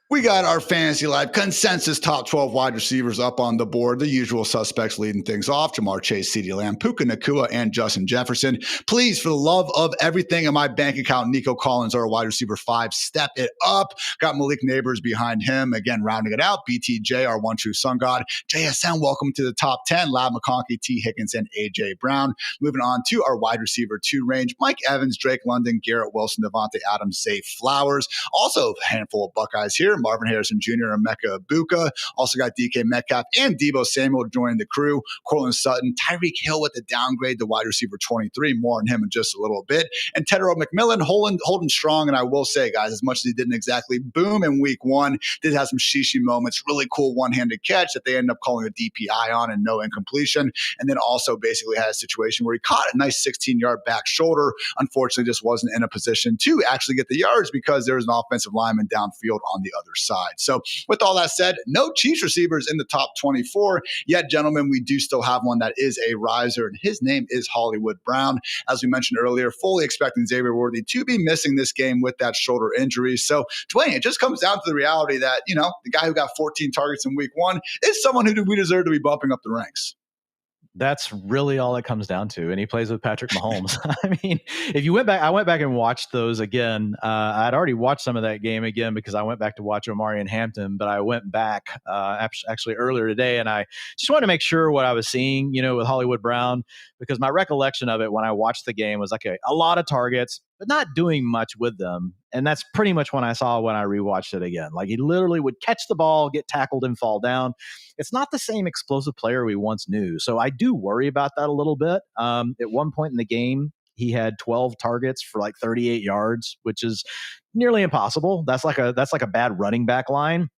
We got our Fantasy Life consensus top 12 wide receivers up on the board. The usual suspects leading things off: Jamar Chase, CeeDee Lamb, Puka Nacua, and Justin Jefferson. Please, for the love of everything in my bank account, Nico Collins, our wide receiver 5, step it up. Got Malik Neighbors behind him. Again, rounding it out, BTJ, our one true sun god. JSN, welcome to the top 10. Lab McConkey, T. Higgins, and A.J. Brown. Moving on to our wide receiver 2 range: Mike Evans, Drake London, Garrett Wilson, Devontae Adams, Zay Flowers. Also a handful of Buckeyes here: Marvin Harrison Jr. and Emeka Ibuka. Also got DK Metcalf and Deebo Samuel joining the crew. Cortland Sutton, Tyreek Hill with the downgrade to wide receiver 23. More on him in just a little bit. And Tedero McMillan holding strong. And I will say, guys, as much as he didn't exactly boom in week 1, did have some shishi moments. Really cool one-handed catch that they ended up calling a DPI on and no incompletion. And then also basically had a situation where he caught a nice 16-yard back shoulder. Unfortunately, just wasn't in a position to actually get the yards because there was an offensive lineman downfield on the other side. So with all that said, no Chiefs receivers in the top 24 yet, gentlemen. We do still have one that is a riser, and his name is Hollywood Brown. As we mentioned earlier, fully expecting Xavier Worthy to be missing this game with that shoulder injury. So, Dwain, it just comes down to the reality that, the guy who got 14 targets in week 1 is someone who we deserve to be bumping up the ranks. That's really all it comes down to. And he plays with Patrick Mahomes. I mean, if you went back, I went back and watched those again. I'd already watched some of that game again because I went back to watch Omari and Hampton, but I went back actually earlier today, and I just wanted to make sure what I was seeing, with Hollywood Brown, because my recollection of it when I watched the game was like a lot of targets, but not doing much with them. And that's pretty much when I rewatched it again. Like, he literally would catch the ball, get tackled, and fall down. It's not the same explosive player we once knew. So I do worry about that a little bit. At one point in the game, he had 12 targets for like 38 yards, which is nearly impossible. That's like a bad running back line.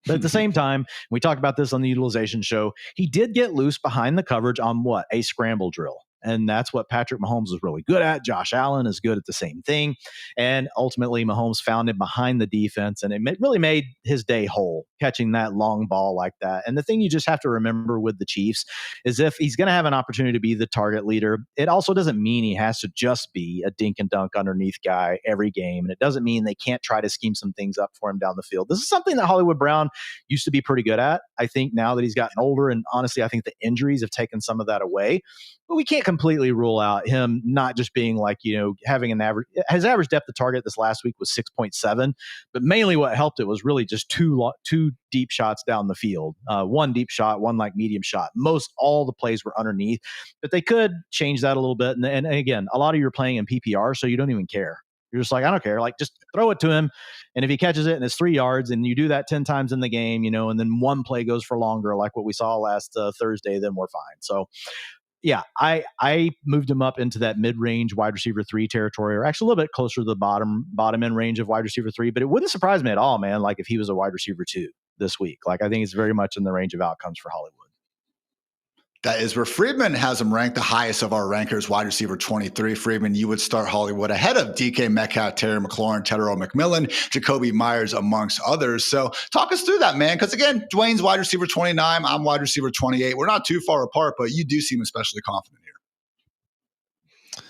But at the same time, we talked about this on the utilization show, he did get loose behind the coverage on a scramble drill. And that's what Patrick Mahomes is really good at. Josh Allen is good at the same thing. And ultimately, Mahomes found him behind the defense, and it really made his day whole, catching that long ball like that. And the thing you just have to remember with the Chiefs is if he's going to have an opportunity to be the target leader, it also doesn't mean he has to just be a dink and dunk underneath guy every game. And it doesn't mean they can't try to scheme some things up for him down the field. This is something that Hollywood Brown used to be pretty good at. I think now that he's gotten older, and honestly, I think the injuries have taken some of that away. But we can't completely rule out him not just being like, having an average. His average depth of target this last week was 6.7, but mainly what helped it was really just two deep shots down the field. One deep shot, one like medium shot. Most all the plays were underneath, but they could change that a little bit. And again, a lot of you are playing in PPR, so you don't even care. You're just like, I don't care. Like, just throw it to him. And if he catches it and it's 3 yards and you do that 10 times in the game, and then one play goes for longer, like what we saw last Thursday, then we're fine. So, yeah, I moved him up into that mid-range wide receiver 3 territory, or actually a little bit closer to the bottom end range of wide receiver 3. But it wouldn't surprise me at all, man, like if he was a wide receiver 2 this week. Like, I think it's very much in the range of outcomes for Hollywood. That is where Freedman has him ranked the highest of our rankers, wide receiver 23. Freedman, you would start Hollywood ahead of DK Metcalf, Terry McLaurin, Tedero McMillan, Jacoby Myers, amongst others. So talk us through that, man. Because again, Dwain's wide receiver 29. I'm wide receiver 28. We're not too far apart, but you do seem especially confident here.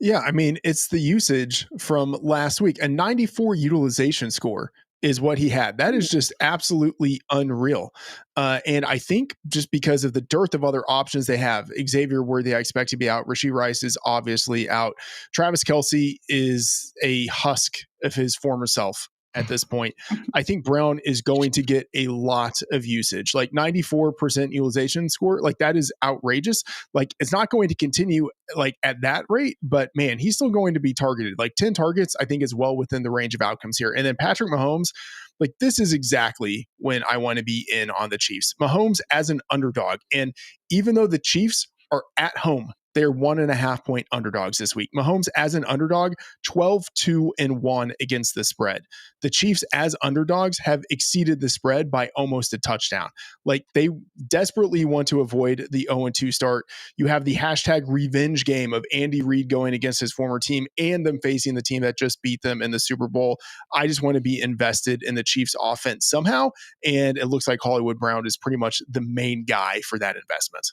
Yeah, I mean, it's the usage from last week. A 94 utilization score is what he had. That is just absolutely unreal. And I think just because of the dearth of other options they have, Xavier Worthy, I expect to be out. Rashee Rice is obviously out. Travis Kelce is a husk of his former self at this point. I think Brown is going to get a lot of usage, like 94% utilization score. Like, that is outrageous. Like, it's not going to continue like at that rate, but man, he's still going to be targeted. Like 10 targets, I think is well within the range of outcomes here. And then Patrick Mahomes, like, this is exactly when I want to be in on the Chiefs. Mahomes as an underdog. And even though the Chiefs are at home, they're 1.5 point underdogs this week. Mahomes as an underdog, 12-2-1 against the spread. The Chiefs as underdogs have exceeded the spread by almost a touchdown. Like, they desperately want to avoid the 0-2 start. You have the hashtag revenge game of Andy Reid going against his former team and them facing the team that just beat them in the Super Bowl. I just want to be invested in the Chiefs offense somehow. And it looks like Hollywood Brown is pretty much the main guy for that investment.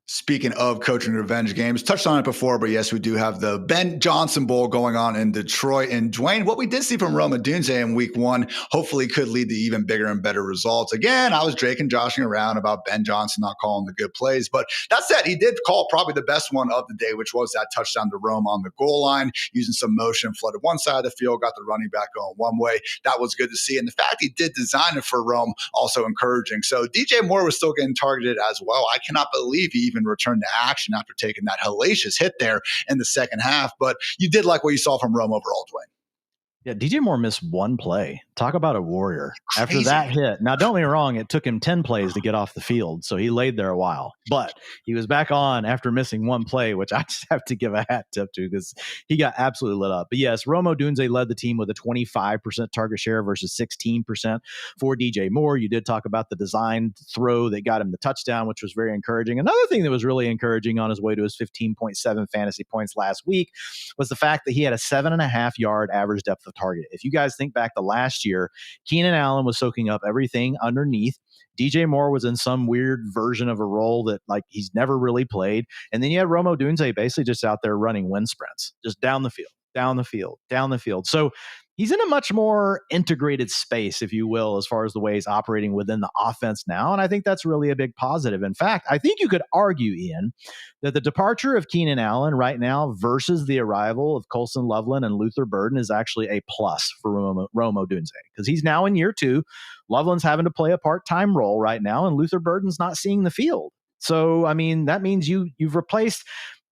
Speaking of coaching revenge games, touched on it before, but yes, we do have the Ben Johnson Bowl going on in Detroit. And Dwain, what we did see from Rome Odunze in week 1 hopefully could lead to even bigger and better results. Again, I was Drake and joshing around about Ben Johnson not calling the good plays, but that said, he did call probably the best one of the day, which was that touchdown to Rome on the goal line, using some motion, flooded one side of the field, got the running back going one way. That was good to see. And the fact he did design it for Rome, also encouraging. So DJ Moore was still getting targeted as well. I cannot believe he even returned to action after taking that hellacious hit there in the second half. But you did like what you saw from Rome overall, Dwain. Yeah, DJ Moore missed one play. Talk about a warrior. Crazy. After that hit. Now, don't get me wrong, it took him 10 plays to get off the field, so he laid there a while. But he was back on after missing one play, which I just have to give a hat tip to because he got absolutely lit up. But yes, Rome Odunze led the team with a 25% target share versus 16% for DJ Moore. You did talk about the designed throw that got him the touchdown, which was very encouraging. Another thing that was really encouraging on his way to his 15.7 fantasy points last week was the fact that he had a 7.5-yard average depth of target. If you guys think back to last year, Keenan Allen was soaking up everything underneath. DJ Moore was in some weird version of a role that like he's never really played. And then you had Rome Odunze basically just out there running wind sprints, just down the field, down the field, down the field. So he's in a much more integrated space, if you will, as far as the way he's operating within the offense now. And I think that's really a big positive. In fact, I think you could argue, Ian, that the departure of Keenan Allen right now versus the arrival of Colson Loveland and Luther Burden is actually a plus for Rome Odunze because he's now in year 2. Loveland's having to play a part-time role right now, and Luther Burden's not seeing the field. So, I mean, that means you've replaced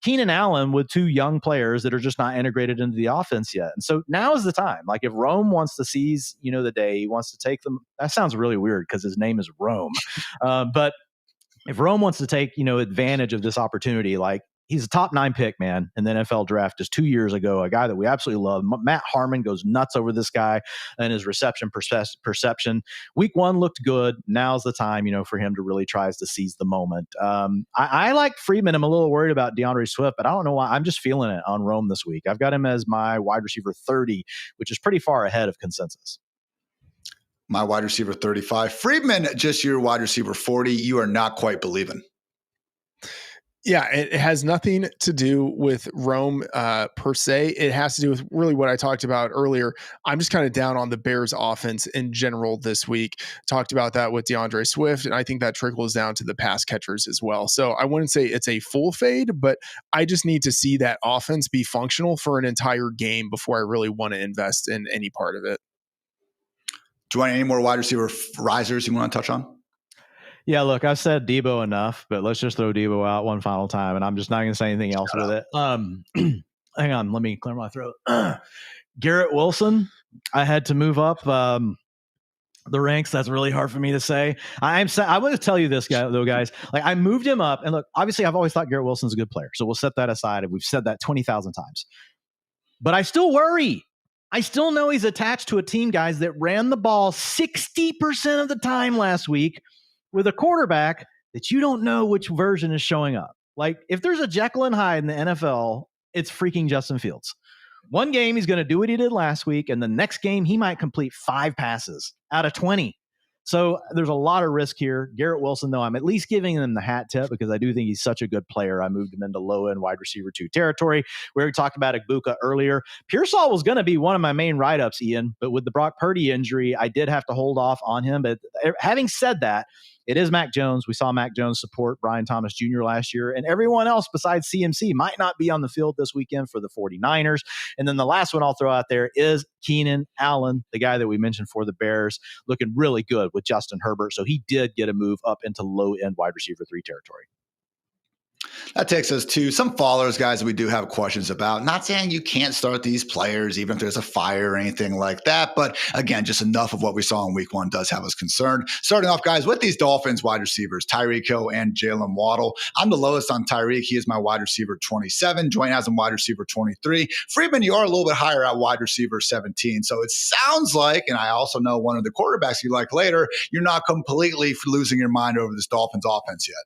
Keenan Allen with 2 young players that are just not integrated into the offense yet. And so now is the time. Like if Rome wants to seize, the day, he wants to take them. That sounds really weird because his name is Rome. But if Rome wants to take, advantage of this opportunity, like He's a top 9 pick, man, in the NFL draft just 2 years ago, a guy that we absolutely love. Matt Harmon goes nuts over this guy and his reception perception. Week 1 looked good. Now's the time, for him to really tries to seize the moment. I like Freedman. I'm a little worried about DeAndre Swift, but I don't know why. I'm just feeling it on Rome this week. I've got him as my wide receiver 30, which is pretty far ahead of consensus. My wide receiver 35. Freedman, just your wide receiver 40. You are not quite believing. Yeah, it has nothing to do with Rome per se. It has to do with really what I talked about earlier. I'm just kind of down on the Bears offense in general this week. Talked about that with DeAndre Swift, and I think that trickles down to the pass catchers as well. So I wouldn't say it's a full fade, but I just need to see that offense be functional for an entire game before I really want to invest in any part of it. Do you want any more wide receiver risers you want to touch on? Yeah, look, I've said Debo enough, but let's just throw Debo out one final time, and I'm just not going to say anything else with it. Hang on, let me clear my throat. Garrett Wilson, I had to move up the ranks. That's really hard for me to say. I want to tell you this, guys. Like, I moved him up, and look, obviously, I've always thought Garrett Wilson's a good player, so we'll set that aside, and we've said that 20,000 times. But I still worry. I still know he's attached to a team, guys, that ran the ball 60% of the time last week, with a quarterback that you don't know which version is showing up. Like, if there's a Jekyll and Hyde in the NFL, it's freaking Justin Fields. One game, he's going to do what he did last week, and the next game, he might complete 5 passes out of 20. So there's a lot of risk here. Garrett Wilson, though, I'm at least giving him the hat tip because I do think he's such a good player. I moved him into low-end wide receiver 2 territory. We already talked about Igbuka earlier. Pearsall was going to be one of my main write-ups, Ian, but with the Brock Purdy injury, I did have to hold off on him. But having said that, it is Mac Jones. We saw Mac Jones support Brian Thomas Jr. last year, and everyone else besides CMC might not be on the field this weekend for the 49ers. And then the last one I'll throw out there is Keenan Allen, the guy that we mentioned for the Bears, looking really good with Justin Herbert. So he did get a move up into low-end wide receiver 3 territory. That takes us to some followers, guys, that we do have questions about. Not saying you can't start these players, even if there's a fire or anything like that. But again, just enough of what we saw in week 1 does have us concerned. Starting off, guys, with these Dolphins wide receivers, Tyreek Hill and Jalen Waddle. I'm the lowest on Tyreek. He is my wide receiver 27. Dwain has him wide receiver 23. Freedman, you are a little bit higher at wide receiver 17. So it sounds like, and I also know one of the quarterbacks you like later, you're not completely losing your mind over this Dolphins offense yet.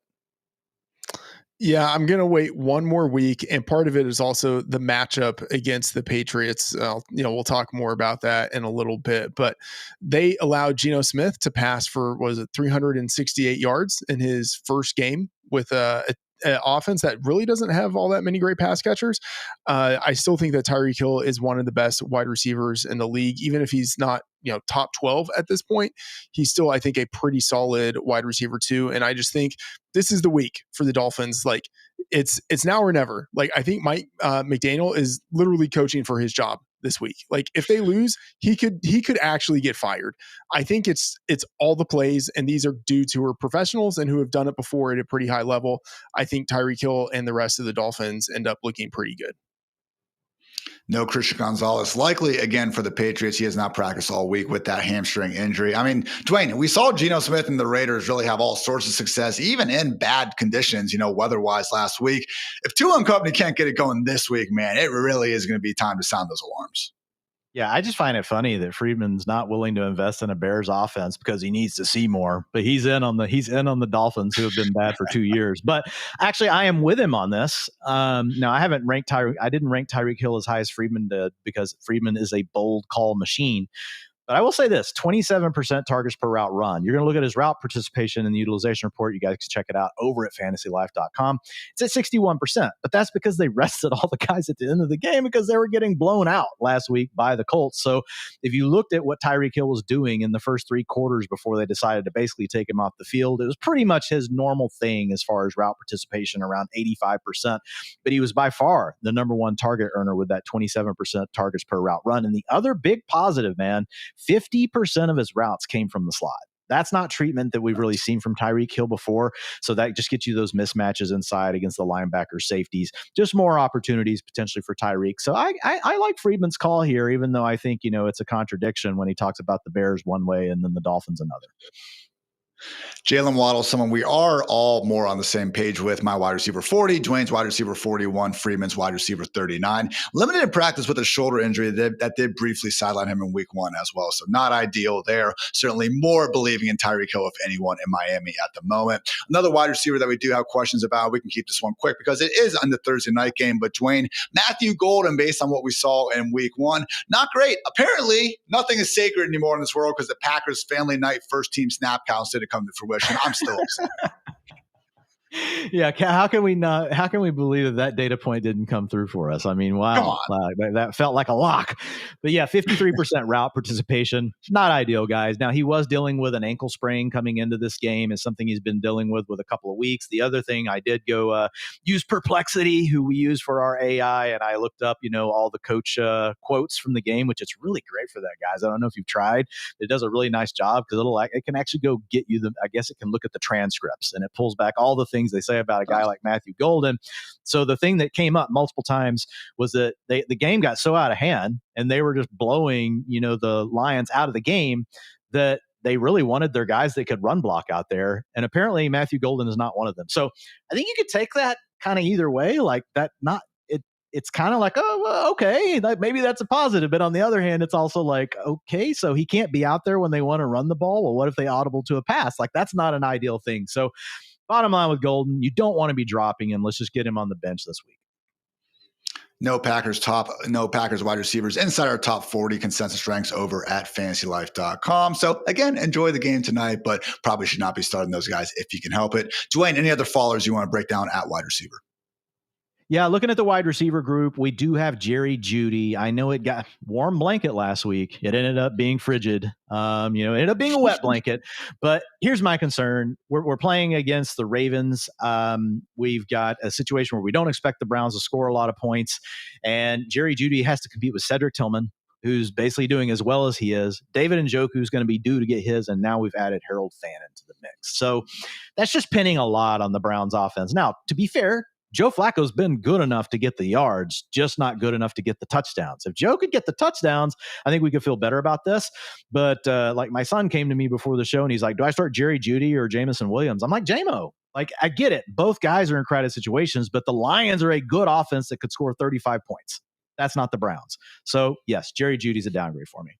Yeah, I'm going to wait one more week. And part of it is also the matchup against the Patriots. We'll talk more about that in a little bit, but they allowed Geno Smith to pass for, 368 yards in his first game with an offense that really doesn't have all that many great pass catchers. I still think that Tyreek Hill is one of the best wide receivers in the league, even if he's not, top 12 at this point. He's still, I think, a pretty solid wide receiver too. And I just think this is the week for the Dolphins. Like, it's now or never. Like, I think Mike McDaniel is literally coaching for his job this week. Like, if they lose, he could actually get fired. I think it's all the plays, and these are dudes who are professionals and who have done it before at a pretty high level. I think Tyreek Hill and the rest of the Dolphins end up looking pretty good. No Christian Gonzalez. Likely, again, for the Patriots, he has not practiced all week with that hamstring injury. I mean, Dwain, we saw Geno Smith and the Raiders really have all sorts of success, even in bad conditions, weather-wise last week. If Tua and company can't get it going this week, man, it really is going to be time to sound those alarms. Yeah, I just find it funny that Freedman's not willing to invest in a Bears offense because he needs to see more. But he's in on the Dolphins, who have been bad for 2 years. But actually, I am with him on this. Now, I didn't rank Tyreek Hill as high as Freedman did because Freedman is a bold call machine. But I will say this, 27% targets per route run. You're going to look at his route participation in the utilization report. You guys can check it out over at fantasylife.com. It's at 61%, but that's because they rested all the guys at the end of the game because they were getting blown out last week by the Colts. So if you looked at what Tyreek Hill was doing in the first 3 quarters before they decided to basically take him off the field, it was pretty much his normal thing as far as route participation, around 85%. But he was by far the number 1 target earner with that 27% targets per route run. And the other big positive, man, 50% of his routes came from the slot. That's not treatment that we've really seen from Tyreek Hill before. So that just gets you those mismatches inside against the linebacker safeties. Just more opportunities potentially for Tyreek. So I like Freedman's call here, even though I think, it's a contradiction when he talks about the Bears one way and then the Dolphins another. Jalen Waddle, someone we are all more on the same page with. My wide receiver 40, Dwain's wide receiver 41, Freedman's wide receiver 39. Limited in practice with a shoulder injury that did briefly sideline him in week 1 as well. So not ideal there. Certainly more believing in Tyreek Hill, if anyone, in Miami at the moment. Another wide receiver that we do have questions about, we can keep this one quick because it is on the Thursday night game. But Dwain, Matthew Golden, based on what we saw in week 1, not great. Apparently, nothing is sacred anymore in this world because the Packers' family night first team snap counts didn't come to fruition. I'm still upset. Yeah, how can we believe that data point didn't come through for us? I mean, wow, that felt like a lock. But yeah, 53% route participation, not ideal, guys. Now, he was dealing with an ankle sprain coming into this game. Is something he's been dealing with a couple of weeks. The other thing, I did go use Perplexity, who we use for our AI, and I looked up, all the coach quotes from the game, which it's really great for that, guys. I don't know if you've tried. It does a really nice job because it can actually go get you I guess it can look at the transcripts, and it pulls back all the things they say about a guy like Matthew Golden. So the thing that came up multiple times was that the game got so out of hand and they were just blowing, the Lions out of the game that they really wanted their guys that could run block out there. And apparently Matthew Golden is not one of them. So I think you could take that kind of either way, like that, it's kind of like, oh, well, okay, maybe that's a positive. But on the other hand, it's also like, okay, so he can't be out there when they want to run the ball. Well, what if they audible to a pass? Like, that's not an ideal thing. So bottom line with Golden, you don't want to be dropping him. Let's just get him on the bench this week. No Packers wide receivers inside our top 40 consensus ranks over at fantasylife.com. So again, enjoy the game tonight, but probably should not be starting those guys if you can help it. Dwain, any other fallers you want to break down at wide receiver? Yeah, looking at the wide receiver group, we do have Jerry Jeudy. I know it got warm blanket last week. It ended up being frigid. It ended up being a wet blanket. But here's my concern. We're playing against the Ravens. We've got a situation where we don't expect the Browns to score a lot of points. And Jerry Jeudy has to compete with Cedric Tillman, who's basically doing as well as he is. David Njoku's going to be due to get his, and now we've added Harold Fannin to the mix. So that's just pinning a lot on the Browns offense. Now, to be fair, Joe Flacco's been good enough to get the yards, just not good enough to get the touchdowns. If Joe could get the touchdowns, I think we could feel better about this. But like my son came to me before the show and he's like, do I start Jerry Jeudy or Jameson Williams? I'm like, JMO. Like, I get it. Both guys are in crowded situations, but the Lions are a good offense that could score 35 points. That's not the Browns. So, yes, Jerry Judy's a downgrade for me.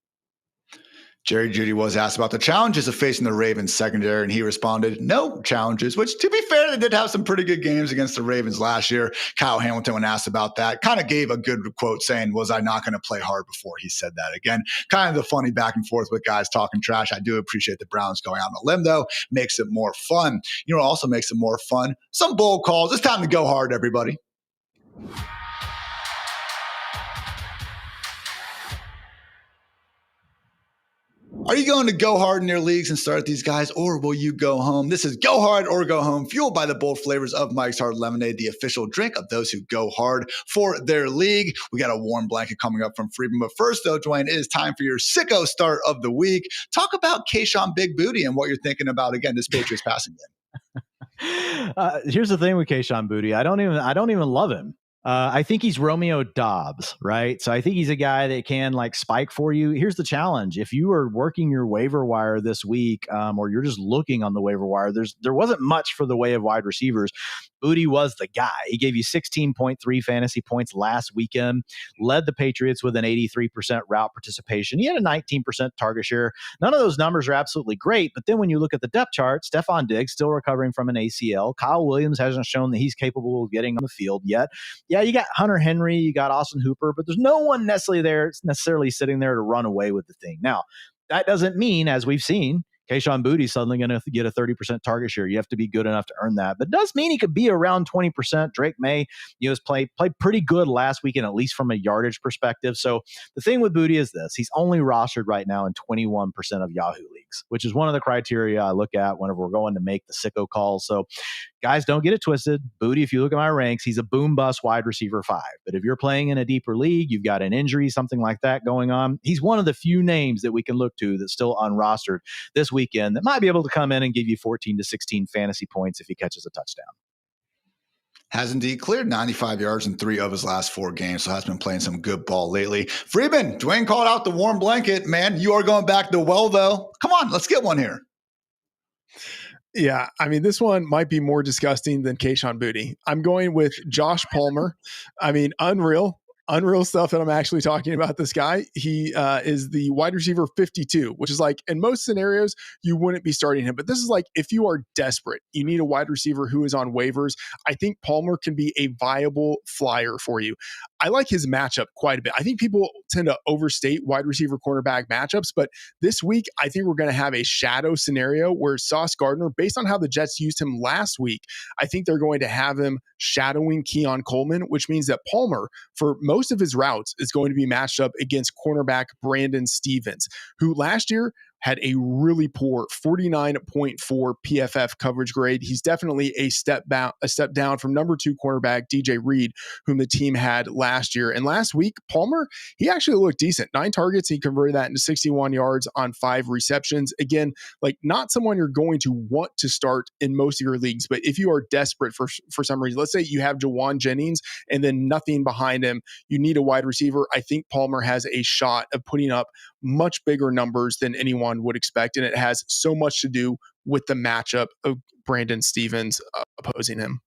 Jerry Jeudy was asked about the challenges of facing the Ravens secondary, and he responded, no challenges, which, to be fair, they did have some pretty good games against the Ravens last year. Kyle Hamilton, when asked about that, kind of gave a good quote saying, was I not going to play hard before he said that? Again, kind of the funny back and forth with guys talking trash. I do appreciate the Browns going out on a limb, though. Makes it more fun. Also makes it more fun. Some bold calls. It's time to go hard, everybody. Are you going to go hard in your leagues and start these guys, or will you go home? This is Go Hard or Go Home, fueled by the bold flavors of Mike's Hard Lemonade, the official drink of those who go hard for their league. We got a warm blanket coming up from Freedman. But first, though, Dwain, it is time for your sicko start of the week. Talk about Keyshawn Big Booty and what you're thinking about, again, this Patriots passing game. Here's the thing with Keyshawn Booty. I don't even love him. I think he's Romeo Dobbs, right? So I think he's a guy that can like spike for you. Here's the challenge. If you are working your waiver wire this week, or you're just looking on the waiver wire, there wasn't much for the way of wide receivers. Booty was the guy. He gave you 16.3 fantasy points last weekend, led the Patriots with an 83% route participation. He had a 19% target share. None of those numbers are absolutely great, but then when you look at the depth chart, Stephon Diggs still recovering from an ACL. Kyle Williams hasn't shown that he's capable of getting on the field yet. Yeah, you got Hunter Henry, you got Austin Hooper, but there's no one necessarily sitting there to run away with the thing. Now, that doesn't mean, as we've seen, Keyshawn Booty's suddenly going to get a 30% target share. You have to be good enough to earn that. But it does mean he could be around 20%. Drake May, has played pretty good last weekend, at least from a yardage perspective. So the thing with Booty is this. He's only rostered right now in 21% of Yahoo leagues, which is one of the criteria I look at whenever we're going to make the sicko calls. So guys, don't get it twisted. Booty, if you look at my ranks, he's a boom bust wide receiver 5. But if you're playing in a deeper league, you've got an injury, something like that going on, he's one of the few names that we can look to that's still unrostered this weekend that might be able to come in and give you 14 to 16 fantasy points if he catches a touchdown. Has indeed cleared 95 yards in 3 of his last 4 games, so has been playing some good ball lately. Freedman, Dwain called out the warm blanket. Man, you are going back to well, though. Come on, let's get one here. Yeah, I mean, this one might be more disgusting than Kayshon Boutte. I'm going with Josh Palmer. I mean, unreal stuff that I'm actually talking about this guy. He is the wide receiver 52, which is like in most scenarios, you wouldn't be starting him. But this is like if you are desperate, you need a wide receiver who is on waivers. I think Palmer can be a viable flyer for you. I like his matchup quite a bit. I think people tend to overstate wide receiver cornerback matchups, but this week, I think we're going to have a shadow scenario where Sauce Gardner, based on how the Jets used him last week, I think they're going to have him shadowing Keon Coleman, which means that Palmer, for most of his routes, is going to be matched up against cornerback Brandon Stevens, who last year had a really poor 49.4 PFF coverage grade. He's definitely a step down from number 2 cornerback DJ Reed, whom the team had last year. And last week, Palmer, he actually looked decent. 9 targets, he converted that into 61 yards on 5 receptions. Again, like not someone you're going to want to start in most of your leagues, but if you are desperate for some reason, let's say you have Jawan Jennings and then nothing behind him, you need a wide receiver. I think Palmer has a shot of putting up much bigger numbers than anyone would expect. And it has so much to do with the matchup of Brandon Stevens opposing him.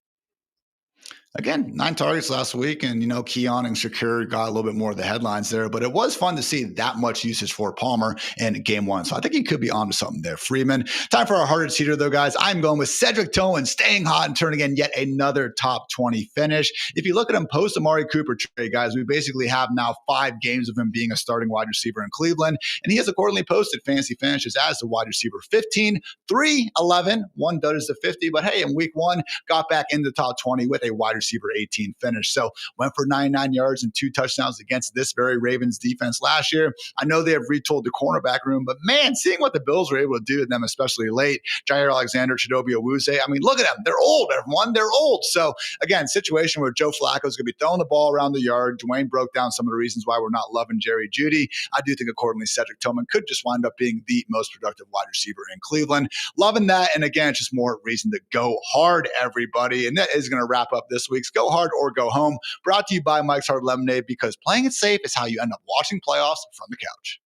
Again, 9 targets last week, and, Keon and Shakur got a little bit more of the headlines there, but it was fun to see that much usage for Palmer in game 1. So I think he could be onto something there. Freedman. Time for our hardest hitter, though, guys. I'm going with Cedric Tillman, staying hot and turning in yet another top 20 finish. If you look at him post Amari Cooper trade, guys, we basically have now 5 games of him being a starting wide receiver in Cleveland, and he has accordingly posted fantasy finishes as the wide receiver 15, 3, 11, 1 does the 50, but hey, in week 1, got back in the top 20 with a wide receiver 18 finish. So went for 99 yards and 2 touchdowns against this very Ravens defense last year. I know they have retooled the cornerback room, but man, seeing what the Bills were able to do to them, especially late, Jair Alexander, Chidobe Awuzie, I mean, look at them. They're old, everyone. They're old. So again, situation where Joe Flacco is going to be throwing the ball around the yard. Dwain broke down some of the reasons why we're not loving Jerry Jeudy. I do think accordingly, Cedric Tillman could just wind up being the most productive wide receiver in Cleveland. Loving that. And again, it's just more reason to go hard, everybody. And that is going to wrap up this week's Go Hard or Go Home, brought to you by Mike's Hard Lemonade, because playing it safe is how you end up watching playoffs from the couch.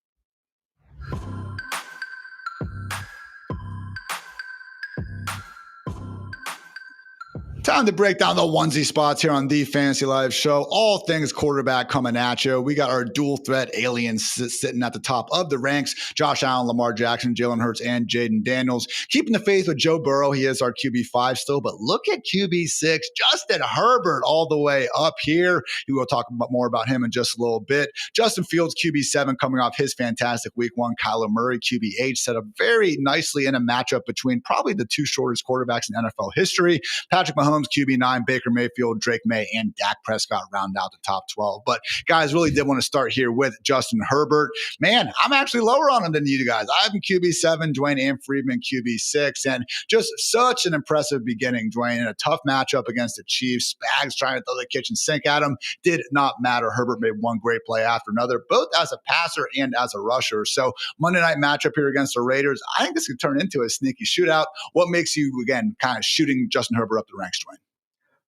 Time to break down the onesie spots here on the Fantasy Live Show. All things quarterback coming at you. We got our dual threat aliens sitting at the top of the ranks. Josh Allen, Lamar Jackson, Jalen Hurts, and Jaden Daniels. Keeping the faith with Joe Burrow. He is our QB5 still, but look at QB6. Justin Herbert all the way up here. We will talk more about him in just a little bit. Justin Fields, QB7, coming off his fantastic week 1. Kyler Murray, QB8, set up very nicely in a matchup between probably the 2 shortest quarterbacks in NFL history. Patrick Mahomes, QB9, Baker Mayfield, Drake May, and Dak Prescott round out the top 12. But guys, really did want to start here with Justin Herbert. Man, I'm actually lower on him than you guys. I have him QB7, Dwain and Freedman QB6, and just such an impressive beginning, Dwain, in a tough matchup against the Chiefs. Spags trying to throw the kitchen sink at him. Did not matter. Herbert made one great play after another, both as a passer and as a rusher. So Monday night matchup here against the Raiders, I think this could turn into a sneaky shootout. What makes you, again, kind of shooting Justin Herbert up the ranks, Dwain?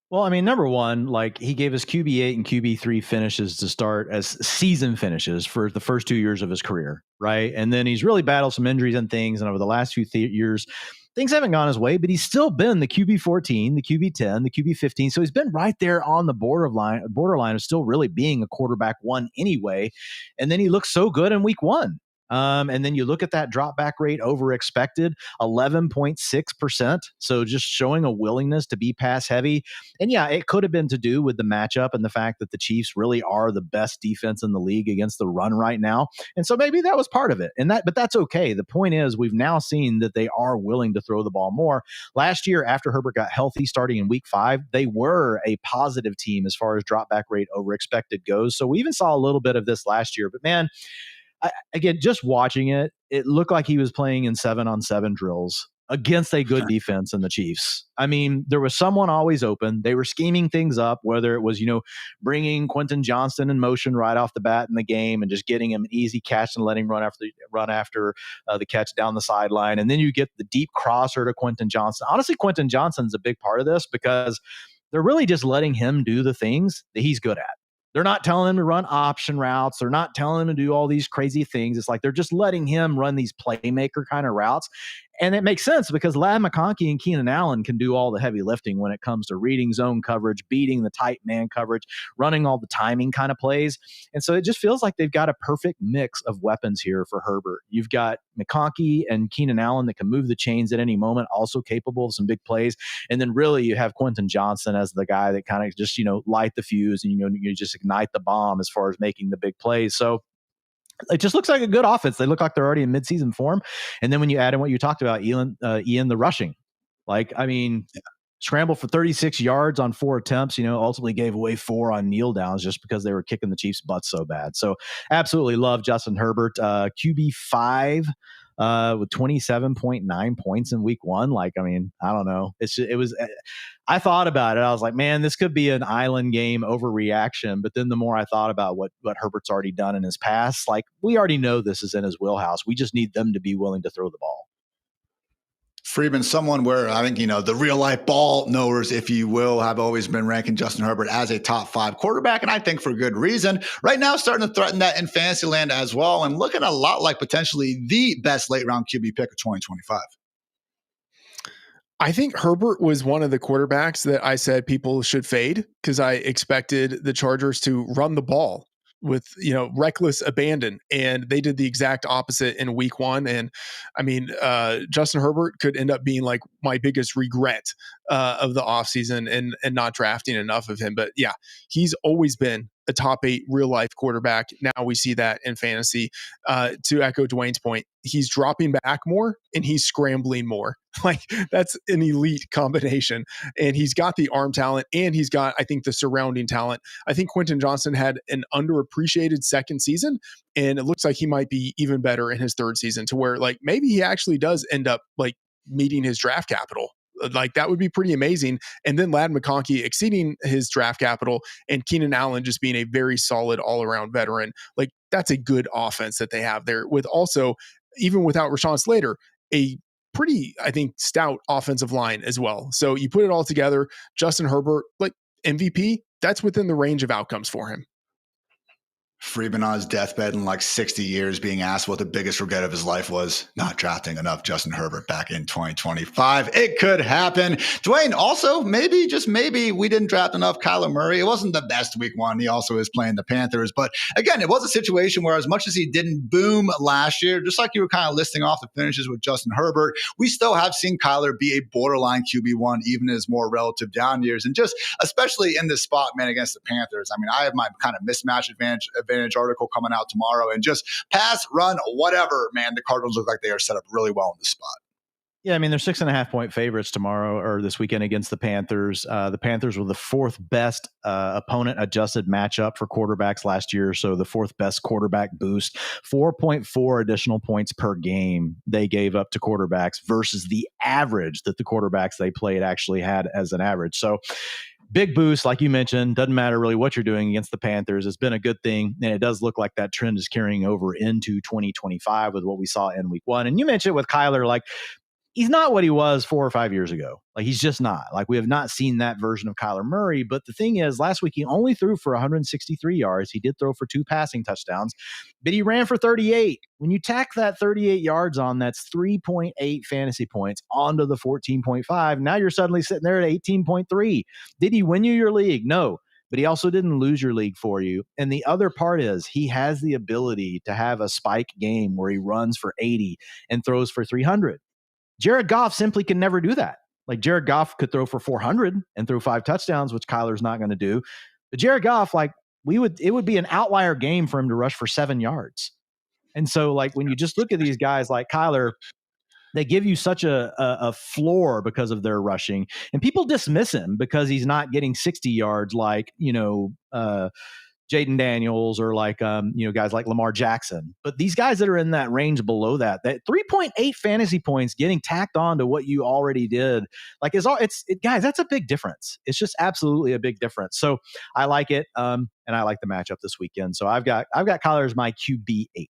Well, I mean, number one, like he gave us QB8 and QB3 finishes to start as season finishes for the first 2 years of his career, right? And then he's really battled some injuries and things. And over the last few years, things haven't gone his way, but he's still been the QB14, the QB10, the QB15. So he's been right there on the borderline of still really being a quarterback 1 anyway. And then he looked so good in week 1. And then you look at that drop back rate over expected, 11.6%. So just showing a willingness to be pass heavy. And yeah, it could have been to do with the matchup and the fact that the Chiefs really are the best defense in the league against the run right now. And so maybe that was part of it. But that's okay. The point is we've now seen that they are willing to throw the ball more. Last year, after Herbert got healthy starting in week 5, they were a positive team as far as drop back rate over expected goes. So we even saw a little bit of this last year, but man, again, just watching it, it looked like he was playing in 7-on-7 drills against a good defense in the Chiefs. I mean, there was someone always open. They were scheming things up, whether it was, bringing Quentin Johnston in motion right off the bat in the game and just getting him an easy catch and letting him run after the catch down the sideline. And then you get the deep crosser to Quentin Johnston. Honestly, Quentin Johnston's a big part of this because they're really just letting him do the things that he's good at. They're not telling him to run option routes. They're not telling him to do all these crazy things. It's like they're just letting him run these playmaker kind of routes. And it makes sense because Ladd McConkey and Keenan Allen can do all the heavy lifting when it comes to reading zone coverage, beating the tight man coverage, running all the timing kind of plays. And so it just feels like they've got a perfect mix of weapons here for Herbert. You've got McConkey and Keenan Allen that can move the chains at any moment, also capable of some big plays. And then really you have Quentin Johnson as the guy that kind of just, light the fuse and, you just ignite the bomb as far as making the big plays. So it just looks like a good offense. They look like they're already in midseason form. And then when you add in what you talked about, Ian, the rushing, scrambled for 36 yards on 4 attempts, ultimately gave away 4 on kneel downs just because they were kicking the Chiefs' butts so bad. So absolutely love Justin Herbert, QB5 with 27.9 points in week 1. I don't know. I thought about it. I was like, man, this could be an island game overreaction. But then the more I thought about what Herbert's already done in his past, we already know this is in his wheelhouse. We just need them to be willing to throw the ball. Freedman, someone where I think, the real life ball knowers, if you will, have always been ranking Justin Herbert as a top 5 quarterback. And I think for good reason. Right now, starting to threaten that in fantasy land as well. And looking a lot like potentially the best late round QB pick of 2025. I think Herbert was one of the quarterbacks that I said people should fade because I expected the Chargers to run the ball with, reckless abandon. And they did the exact opposite in week 1. And Justin Herbert could end up being like my biggest regret of the offseason and not drafting enough of him. But yeah, he's always been a top 8 real life quarterback. Now we see that in fantasy. To echo Dwain's point, he's dropping back more and he's scrambling more. That's an elite combination. And he's got the arm talent and he's got, I think, the surrounding talent. I think Quentin Johnson had an underappreciated second season, and it looks like he might be even better in his third season to where maybe he actually does end up meeting his draft capital. That would be pretty amazing. And then Ladd McConkey exceeding his draft capital and Keenan Allen just being a very solid all-around veteran. That's a good offense that they have there with also, even without Rashawn Slater, a pretty, I think, stout offensive line as well. So you put it all together, Justin Herbert, MVP, that's within the range of outcomes for him. Freedman on his deathbed in 60 years being asked what the biggest regret of his life was, not drafting enough Justin Herbert back in 2025. It could happen. Dwain, also, maybe, just maybe, we didn't draft enough Kyler Murray. It wasn't the best week 1. He also is playing the Panthers. But again, it was a situation where as much as he didn't boom last year, just like you were kind of listing off the finishes with Justin Herbert, we still have seen Kyler be a borderline QB1 even in his more relative down years. And just especially in this spot, man, against the Panthers. I have my kind of mismatch advantage article coming out tomorrow, and just pass, run, whatever, man, the Cardinals look like they are set up really well in this spot. Yeah, they're 6.5 point favorites tomorrow or this weekend against the Panthers. The Panthers were the 4th best opponent adjusted matchup for quarterbacks last year. So the 4th best quarterback boost, 4.4 additional points per game they gave up to quarterbacks versus the average that the quarterbacks they played actually had as an average. So big boost, like you mentioned, doesn't matter really what you're doing against the Panthers. It's been a good thing, and it does look like that trend is carrying over into 2025 with what we saw in week 1. And you mentioned with Kyler, he's not what he was 4 or 5 years ago. He's just not. We have not seen that version of Kyler Murray. But the thing is, last week he only threw for 163 yards. He did throw for 2 passing touchdowns, but he ran for 38. When you tack that 38 yards on, that's 3.8 fantasy points onto the 14.5. Now you're suddenly sitting there at 18.3. Did he win you your league? No. But he also didn't lose your league for you. And the other part is he has the ability to have a spike game where he runs for 80 and throws for 300. Jared Goff simply can never do that. Jared Goff could throw for 400 and throw 5 touchdowns, which Kyler's not going to do. But Jared Goff, it would be an outlier game for him to rush for 7 yards. And so, when you just look at these guys like Kyler, they give you such a floor because of their rushing, and people dismiss him because he's not getting 60 yards Jaden Daniels or guys like Lamar Jackson. But these guys that are in that range below that 3.8 fantasy points getting tacked on to what you already did, guys, that's a big difference. It's just absolutely a big difference. So I like it. And I like the matchup this weekend. So I've got Kyler as my QB8.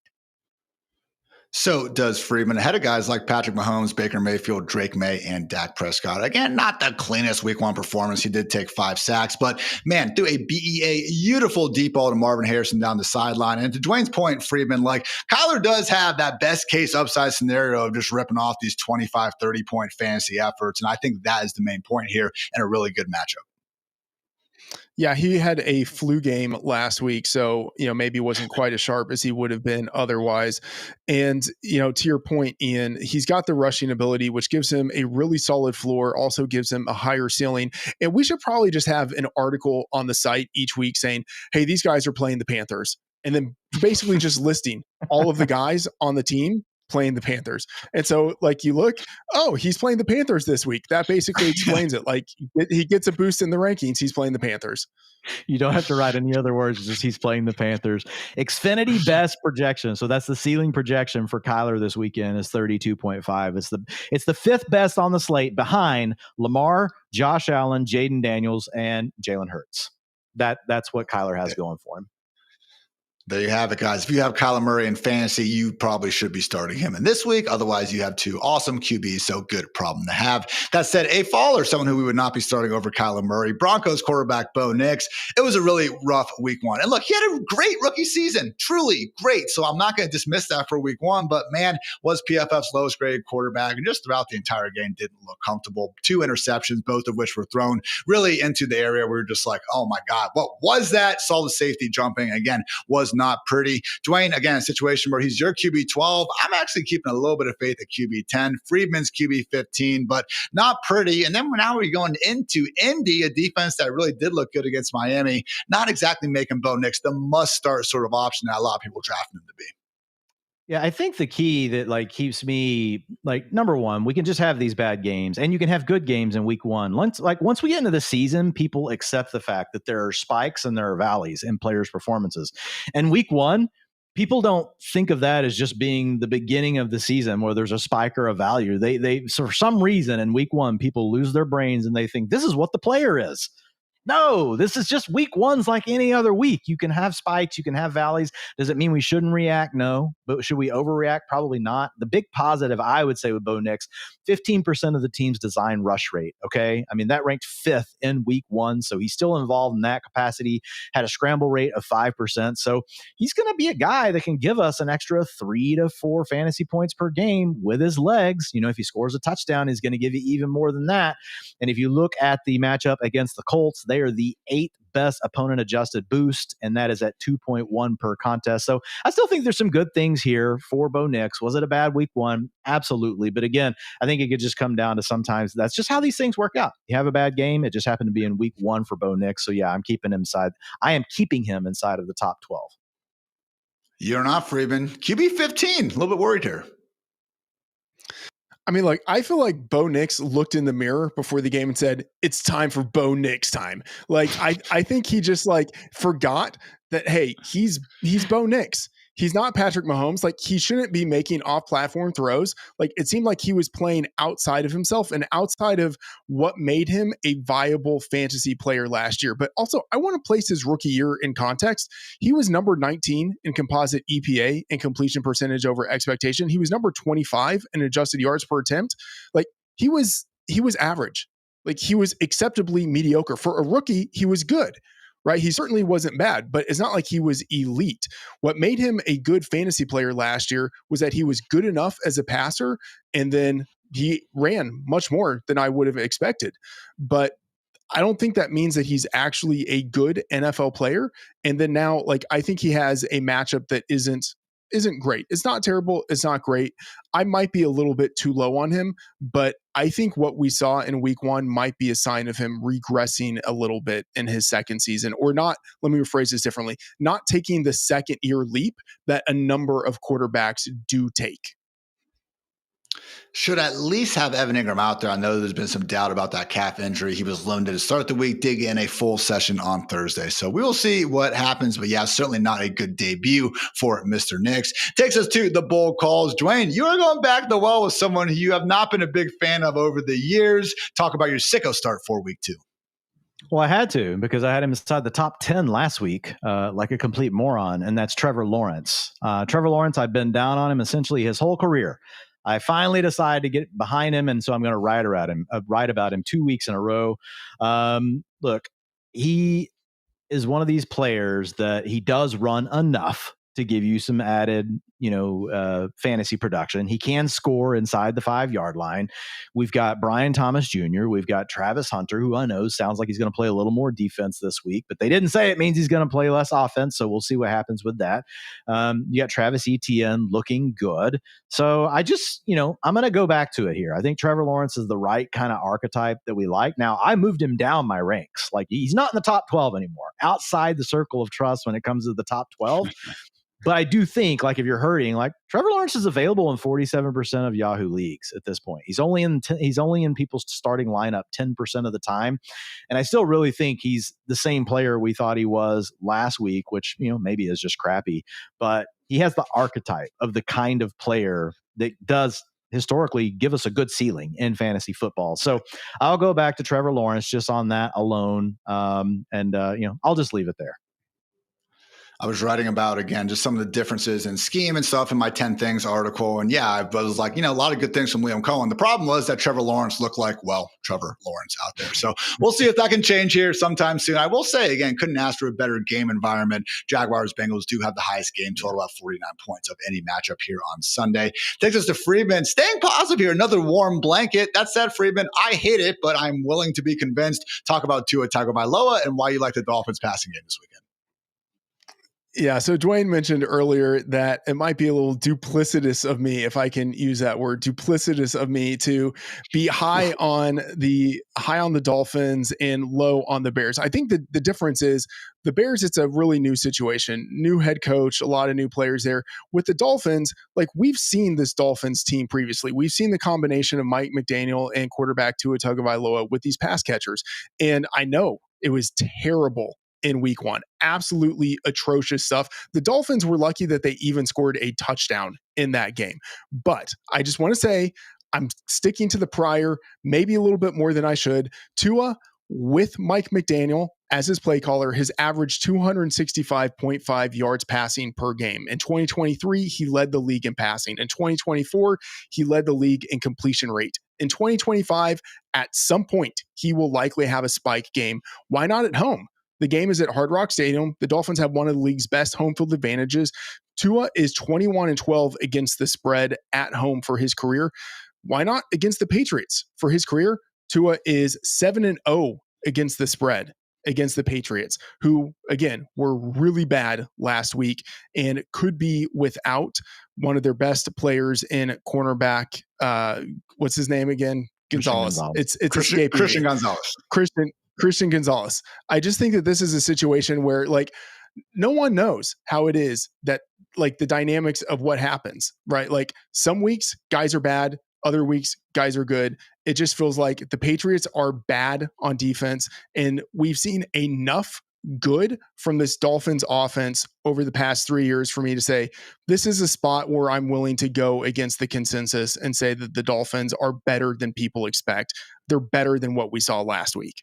So does Freedman, ahead of guys like Patrick Mahomes, Baker Mayfield, Drake May, and Dak Prescott. Again, not the cleanest week one performance. He did take 5 sacks, but man, threw a beautiful deep ball to Marvin Harrison down the sideline. And to Dwayne's point, Freedman, like Kyler does have that best case upside scenario of just ripping off these 25, 30-point fantasy efforts. And I think that is the main point here and a really good matchup. Yeah, he had a flu game last week, so maybe wasn't quite as sharp as he would have been otherwise. And to your point, Ian, he's got the rushing ability, which gives him a really solid floor, also gives him a higher ceiling. And we should probably just have an article on the site each week saying, "Hey, these guys are playing the Panthers," and then basically just listing all of the guys on the team playing the Panthers. And so you look, oh, he's playing the Panthers this week. That basically explains it. Like he gets a boost in the rankings. He's playing the Panthers. You don't have to write any other words. Just he's playing the Panthers. Xfinity best projection. So that's the ceiling projection for Kyler this weekend is 32.5. It's the 5th best on the slate behind Lamar, Josh Allen, Jaden Daniels, and Jalen Hurts. That's what Kyler has going for him. There you have it, guys. If you have Kyler Murray in fantasy, you probably should be starting him in this week. Otherwise, you have 2 awesome QBs, so good problem to have. That said, a faller, someone who we would not be starting over Kyler Murray, Broncos quarterback Bo Nix. It was a really rough week 1. And look, he had a great rookie season, truly great. So I'm not going to dismiss that for week 1, but man, was PFF's lowest graded quarterback and just throughout the entire game didn't look comfortable. 2 interceptions, both of which were thrown really into the area where we're just like, oh my God, what was that? Saw the safety jumping. Again, was not pretty. Dwain, again, a situation where he's your QB 12. I'm actually keeping a little bit of faith at QB 10. Freedman's QB 15, but not pretty. And then now we're going into Indy, a defense that really did look good against Miami. Not exactly making Bo Nix the must-start sort of option that a lot of people drafting him to be. Yeah, I think the key that keeps me number one, we can just have these bad games and you can have good games in week 1. Once we get into the season, people accept the fact that there are spikes and there are valleys in players' performances. And week 1, people don't think of that as just being the beginning of the season where there's a spike or a value. So for some reason in week 1, people lose their brains and they think this is what the player is. No, this is just week 1's like any other week. You can have spikes, you can have valleys. Does it mean we shouldn't react? No. But should we overreact? Probably not. The big positive, I would say, with Bo Nix, 15% of the team's design rush rate. Okay. I mean, that ranked 5th in week 1. So he's still involved in that capacity, had a scramble rate of 5%. So he's going to be a guy that can give us an extra 3 to 4 fantasy points per game with his legs. If he scores a touchdown, he's going to give you even more than that. And if you look at the matchup against the Colts, they are the 8th best opponent adjusted boost, and that is at 2.1 per contest. So I still think there's some good things here for Bo Nix. Was it a bad week 1? Absolutely. But again, I think it could just come down to sometimes that's just how these things work out. You have a bad game. It just happened to be in week 1 for Bo Nix. So yeah, I am keeping him inside of the top 12. You're not, Freeman. QB 15. A little bit worried here. I mean, I feel like Bo Nix looked in the mirror before the game and said, "It's time for Bo Nix time." I think he just forgot that, hey, he's Bo Nix. He's not Patrick Mahomes. He shouldn't be making off-platform throws. It seemed like he was playing outside of himself and outside of what made him a viable fantasy player last year. But also, I want to place his rookie year in context. He was number 19 in composite EPA and completion percentage over expectation. He was number 25 in adjusted yards per attempt. He was average. He was acceptably mediocre. For a rookie, he was good. Right? He certainly wasn't bad, but it's not like he was elite. What made him a good fantasy player last year was that he was good enough as a passer, and then he ran much more than I would have expected. But I don't think that means that he's actually a good NFL player. And then now, I think he has a matchup that isn't great. It's not terrible. It's not great. I might be a little bit too low on him, but I think what we saw in week 1 might be a sign of him regressing a little bit in his second season, or not. Let me rephrase this differently. Not taking the second year leap that a number of quarterbacks do take. Should at least have Evan Ingram out there. I know there's been some doubt about that calf injury. He was limited to start the week, dig in a full session on Thursday. So we will see what happens. But yeah, certainly not a good debut for Mr. Nix. Takes us to the bold calls. Dwain, you are going back the well with someone who you have not been a big fan of over the years. Talk about your sicko start for week 2. Well, I had to because I had him inside the top 10 last week, like a complete moron, and that's Trevor Lawrence. Trevor Lawrence, I've been down on him essentially his whole career. I finally decided to get behind him, and so I'm going to write about him 2 weeks in a row. Look, he is one of these players that he does run enough to give you some added, fantasy production. He can score inside the 5-yard line. We've got Brian Thomas Jr. We've got Travis Hunter, who I know sounds like he's going to play a little more defense this week, but they didn't say it means he's going to play less offense. So we'll see what happens with that. You got Travis Etienne looking good. So I just, I'm going to go back to it here. I think Trevor Lawrence is the right kind of archetype that we like. Now, I moved him down my ranks. Like, he's not in the top 12 anymore, outside the circle of trust when it comes to the top 12. But I do think, like, if you're hurting, like, Trevor Lawrence is available in 47% of Yahoo leagues at this point. He's only in people's starting lineup 10% of the time, and I still really think he's the same player we thought he was last week, which maybe is just crappy. But he has the archetype of the kind of player that does historically give us a good ceiling in fantasy football. So I'll go back to Trevor Lawrence just on that alone, and I'll just leave it there. I was writing about, again, just some of the differences in scheme and stuff in my 10 Things article. And yeah, I was like, a lot of good things from Liam Cohen. The problem was that Trevor Lawrence looked like, Trevor Lawrence out there. So we'll see if that can change here sometime soon. I will say, again, couldn't ask for a better game environment. Jaguars Bengals do have the highest game total at 49 points of any matchup here on Sunday. Takes us to Freedman. Staying positive here, another warm blanket. That said, Freedman, I hate it, but I'm willing to be convinced. Talk about Tua Tagovailoa and why you like the Dolphins passing game this weekend. Yeah, so Dwain mentioned earlier that it might be a little duplicitous of me, if I can use that word, duplicitous of me to be high on the Dolphins and low on the Bears. I think the difference is the Bears, it's a really new situation, new head coach, a lot of new players there. With the Dolphins, like, we've seen this Dolphins team previously. We've seen the combination of Mike McDaniel and quarterback Tua Tagovailoa with these pass catchers. And I know it was terrible in week 1. Absolutely atrocious stuff. The Dolphins were lucky that they even scored a touchdown in that game. But I just want to say, I'm sticking to the prior, maybe a little bit more than I should. Tua, with Mike McDaniel as his play caller, has averaged 265.5 yards passing per game. In 2023, he led the league in passing. In 2024, he led the league in completion rate. In 2025, at some point, he will likely have a spike game. Why not at home? The game is at Hard Rock Stadium. The Dolphins have one of the league's best home field advantages. Tua is 21-12 against the spread at home for his career. Why not against the Patriots for his career? Tua is 7-0 against the spread against the Patriots, who, again, were really bad last week and could be without one of their best players in cornerback. What's his name again? Gonzalez. It's Christian Gonzalez. Christian Gonzalez. I just think that this is a situation where, like, no one knows how it is that, like, the dynamics of what happens, right? Like, some weeks guys are bad, other weeks guys are good. It just feels like the Patriots are bad on defense, and we've seen enough good from this Dolphins offense over the past 3 years for me to say this is a spot where I'm willing to go against the consensus and say that the Dolphins are better than people expect. They're better than what we saw last week.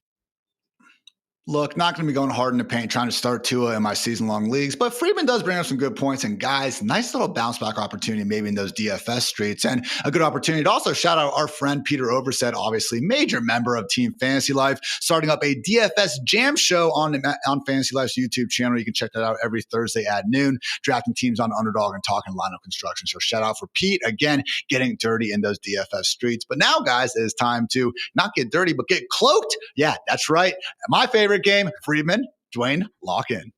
Look, not going to be going hard in the paint trying to start Tua in my season-long leagues, but Freedman does bring up some good points. And guys, nice little bounce-back opportunity maybe in those DFS streets, and a good opportunity to also shout out our friend Peter Overset, obviously major member of Team Fantasy Life, starting up a DFS jam show on Fantasy Life's YouTube channel. You can check that out every Thursday at noon, drafting teams on Underdog and talking lineup construction. So shout out for Pete, again, getting dirty in those DFS streets. But now, guys, it is time to not get dirty, but get cloaked. Yeah, that's right. My favorite game, Freedman, Dwain, lock in.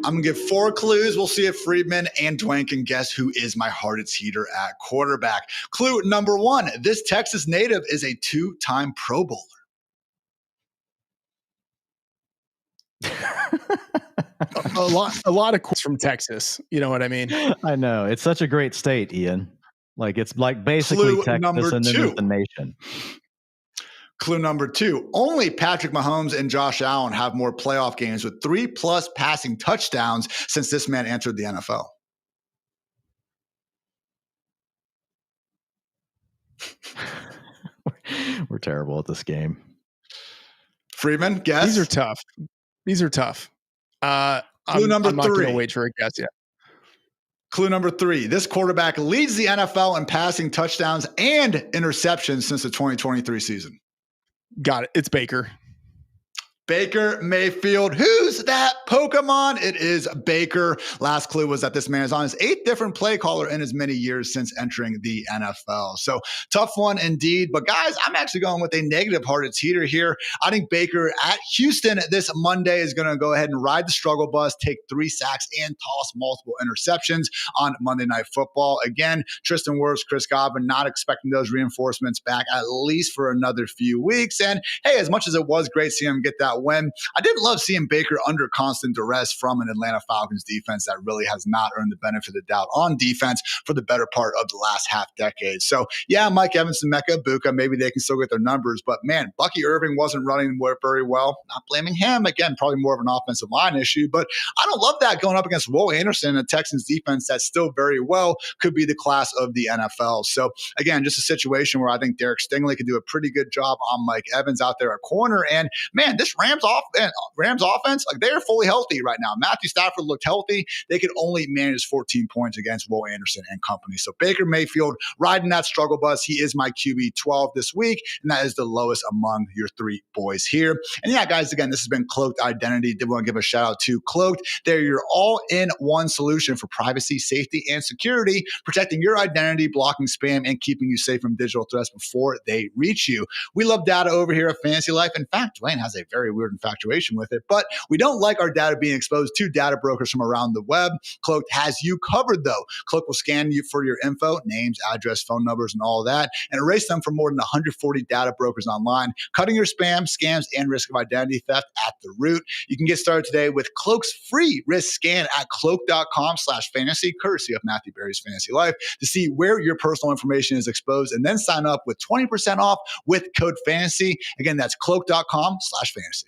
I'm going to give 4 clues. We'll see if Freedman and Dwain can guess who is my Hartitz heater at quarterback. Clue number 1, this Texas native is a 2-time Pro Bowler. a lot of quotes from Texas. You know what I mean? I know. It's such a great state, Ian. Like, it's like basically Clue Texas and then the nation. Clue number 2, only Patrick Mahomes and Josh Allen have more playoff games with 3+ passing touchdowns since this man entered the NFL. were terrible at this game. Freedman, guess. These are tough. Clue number I'm not going to 3. wager a guess yet. Clue number 3. This quarterback leads the NFL in passing touchdowns and interceptions since the 2023 season. Got it. It's Baker. Baker Mayfield. Who's that Pokemon? It is Baker. Last clue was that this man is on his 8th different play caller in as many years since entering the NFL. So tough one indeed. But guys, I'm actually going with a negative Hartitz heater here. I think Baker at Houston this Monday is going to go ahead and ride the struggle bus, take 3 sacks, and toss multiple interceptions on Monday Night Football. Again, Tristan Wirfs, Chris Godwin, not expecting those reinforcements back at least for another few weeks. And hey, as much as it was great seeing him get that win, I did love seeing Baker under constant duress from an Atlanta Falcons defense that really has not earned the benefit of the doubt on defense for the better part of the last half decade. So yeah, Mike Evans and Mecca Ibuka, maybe they can still get their numbers, but man, Bucky Irving wasn't running very well. Not blaming him. Again, probably more of an offensive line issue, but I don't love that going up against Will Anderson, a Texans defense that still very well could be the class of the NFL. So again, just a situation where I think Derek Stingley could do a pretty good job on Mike Evans out there at corner. And man, this Rams offense, like they are fully healthy right now. Matthew Stafford looked healthy. They could only manage 14 points against Will Anderson and company. So Baker Mayfield riding that struggle bus. He is my QB 12 this week, and that is the lowest among your 3 boys here. And yeah, guys, again, this has been Cloaked Identity. Did want to give a shout out to Cloaked. They're your all-in-one solution for privacy, safety, and security, protecting your identity, blocking spam, and keeping you safe from digital threats before they reach you. We love data over here at Fantasy Life. In fact, Dwain has a very weird infatuation with it, but we don't like our data being exposed to data brokers from around the web. Cloaked has you covered, though. Cloaked will scan you for your info, names, address, phone numbers, and all that, and erase them from more than 140 data brokers online, cutting your spam, scams, and risk of identity theft at the root. You can get started today with Cloak's free risk scan at cloak.com/fantasy, courtesy of Matthew Berry's Fantasy Life, to see where your personal information is exposed, and then sign up with 20% off with code FANTASY. Again, that's cloak.com/fantasy.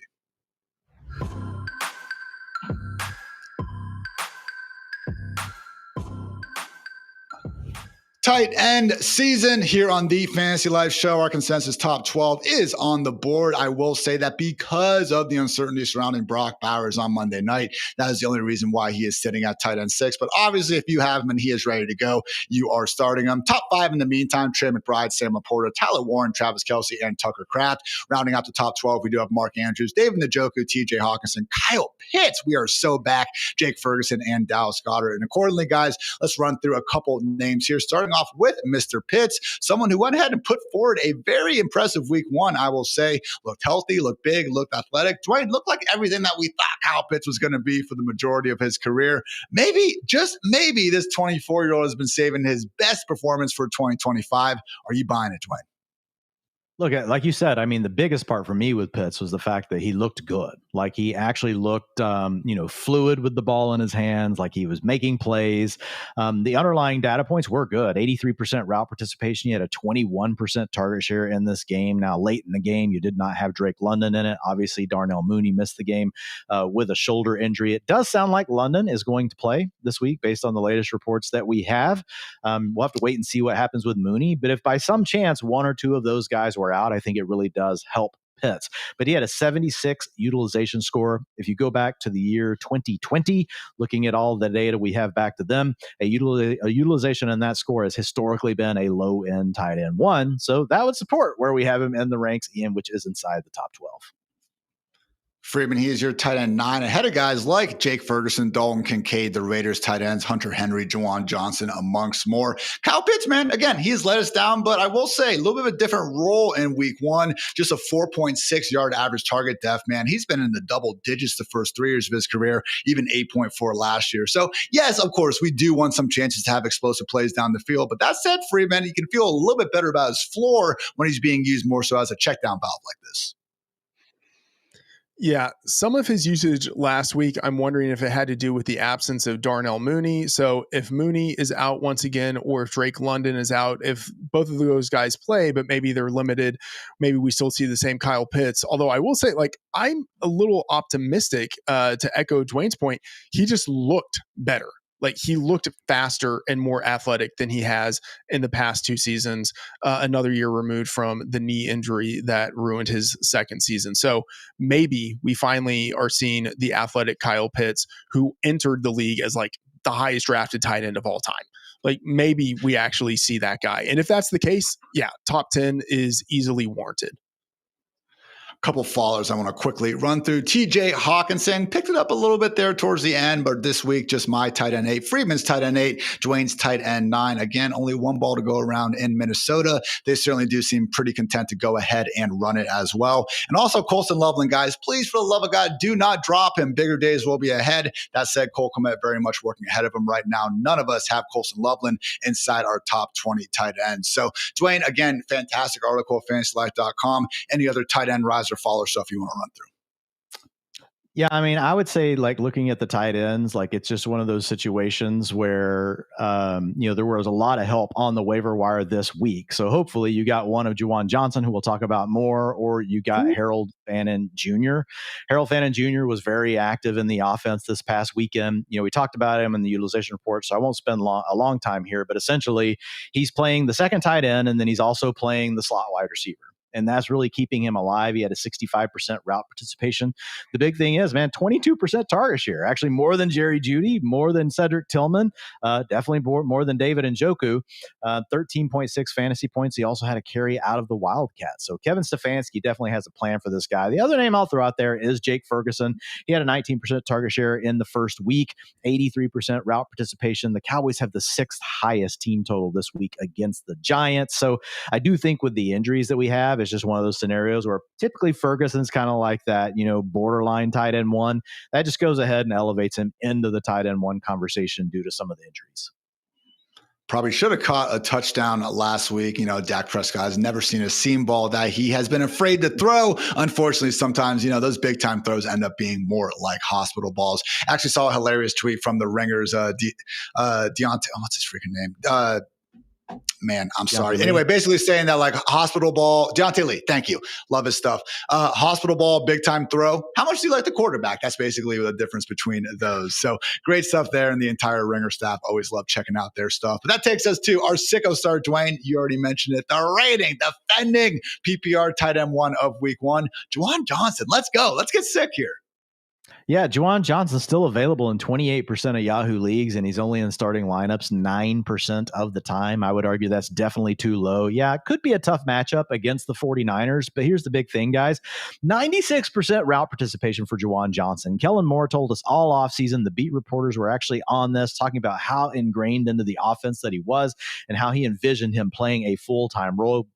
Tight end season here on the Fantasy Life Show. Our consensus top 12 is on the board. I will say that because of the uncertainty surrounding Brock Bowers on Monday night, that is the only reason why he is sitting at tight end 6. But obviously, if you have him and he is ready to go, you are starting him. Top 5 in the meantime: Trey McBride, Sam Laporta, Tyler Warren, Travis Kelce, and Tucker Kraft. Rounding out the top 12, we do have Mark Andrews, David Njoku, TJ Hawkinson, Kyle Pitts. We are so back. Jake Ferguson and Dallas Goedert. And accordingly, guys, let's run through a couple names here, starting off with Mr. Pitts, someone who went ahead and put forward a very impressive week 1, I will say. Looked healthy, looked big, looked athletic. Dwain looked like everything that we thought Kyle Pitts was going to be for the majority of his career. Maybe, just maybe, this 24-year-old has been saving his best performance for 2025. Are you buying it, Dwain? Look, like you said, I mean, the biggest part for me with Pitts was the fact that he looked good. Like he actually looked, fluid with the ball in his hands, like he was making plays. The underlying data points were good. 83% route participation. He had a 21% target share in this game. Now, late in the game, you did not have Drake London in it. Obviously, Darnell Mooney missed the game with a shoulder injury. It does sound like London is going to play this week based on the latest reports that we have. We'll have to wait and see what happens with Mooney. But if by some chance one or two of those guys were out, I think it really does help Pitts. But he had a 76 utilization score. If you go back to the year 2020, looking at all the data we have back to them, a utilization in that score has historically been a low-end tight end 1. So that would support where we have him in the ranks, Ian, which is inside the top 12. Freedman, he is your tight end 9, ahead of guys like Jake Ferguson, Dalton Kincaid, the Raiders tight ends, Hunter Henry, Juwan Johnson, amongst more. Kyle Pitts, man, again, he has let us down, but I will say a little bit of a different role in week 1, just a 4.6 yard average target depth, man. He's been in the double digits the first 3 years of his career, even 8.4 last year. So yes, of course, we do want some chances to have explosive plays down the field, but that said, Freedman, you can feel a little bit better about his floor when he's being used more so as a check down valve like this. Yeah, some of his usage last week, I'm wondering if it had to do with the absence of Darnell Mooney. So if Mooney is out once again, or if Drake London is out, if both of those guys play, but maybe they're limited, maybe we still see the same Kyle Pitts. Although I will say, like, I'm a little optimistic to echo Dwayne's point. He just looked better. Like, he looked faster and more athletic than he has in the past 2 seasons, another year removed from the knee injury that ruined his second season. So maybe we finally are seeing the athletic Kyle Pitts, who entered the league as like the highest drafted tight end of all time. Like, maybe we actually see that guy. And if that's the case, yeah, top 10 is easily warranted. Couple followers I want to quickly run through. TJ Hawkinson picked it up a little bit there towards the end, but this week just my tight end 8, Freedman's tight end 8, Dwain's tight end 9. Again, only one ball to go around in Minnesota. They certainly do seem pretty content to go ahead and run it as well. And also Colson Loveland, guys, please, for the love of God, do not drop him. Bigger days will be ahead. That said, Cole Kmet very much working ahead of him right now. None of us have Colson Loveland inside our top 20 tight ends. So Dwain, again, fantastic article at fantasylife.com. Any other tight end riser follower stuff you want to run through? Yeah, I mean, I would say, like, looking at the tight ends, like, it's just one of those situations where, there was a lot of help on the waiver wire this week. So hopefully you got one of Juwan Johnson, who we'll talk about more, or you got Harold Fannin Jr. Harold Fannin Jr. was very active in the offense this past weekend. We talked about him in the utilization report, so I won't spend a long time here, but essentially he's playing the second tight end, and then he's also playing the slot wide receiver. And that's really keeping him alive. He had a 65% route participation. The big thing is, man, 22% target share, actually more than Jerry Jeudy, more than Cedric Tillman, definitely more than David Njoku, 13.6 fantasy points. He also had a carry out of the Wildcats. So Kevin Stefanski definitely has a plan for this guy. The other name I'll throw out there is Jake Ferguson. He had a 19% target share in the first week, 83% route participation. The Cowboys have the 6th highest team total this week against the Giants. So I do think with the injuries that we have, it's just one of those scenarios where typically Ferguson's kind of like that, borderline tight end 1. That just goes ahead and elevates him into the tight end 1 conversation due to some of the injuries. Probably should have caught a touchdown last week. Dak Prescott has never seen a seam ball that he has been afraid to throw. Unfortunately, sometimes, those big time throws end up being more like hospital balls. Actually saw a hilarious tweet from the Ringers, Deontay, what's his freaking name? Man, I'm sorry. Lee. Anyway, basically saying that, like, hospital ball, Deontay Lee, thank you. Love his stuff. Hospital ball, big time throw. How much do you like the quarterback? That's basically the difference between those. So great stuff there. And the entire Ringer staff always love checking out their stuff. But that takes us to our sicko star, Dwain. You already mentioned it. The reigning, defending PPR tight end 1 of week 1, Juwan Johnson. Let's go. Let's get sick here. Yeah, Juwan Johnson's still available in 28% of Yahoo leagues, and he's only in starting lineups 9% of the time. I would argue that's definitely too low. Yeah, it could be a tough matchup against the 49ers, but here's the big thing, guys. 96% route participation for Juwan Johnson. Kellen Moore told us all offseason, the beat reporters were actually on this, talking about how ingrained into the offense that he was and how he envisioned him playing a full-time role.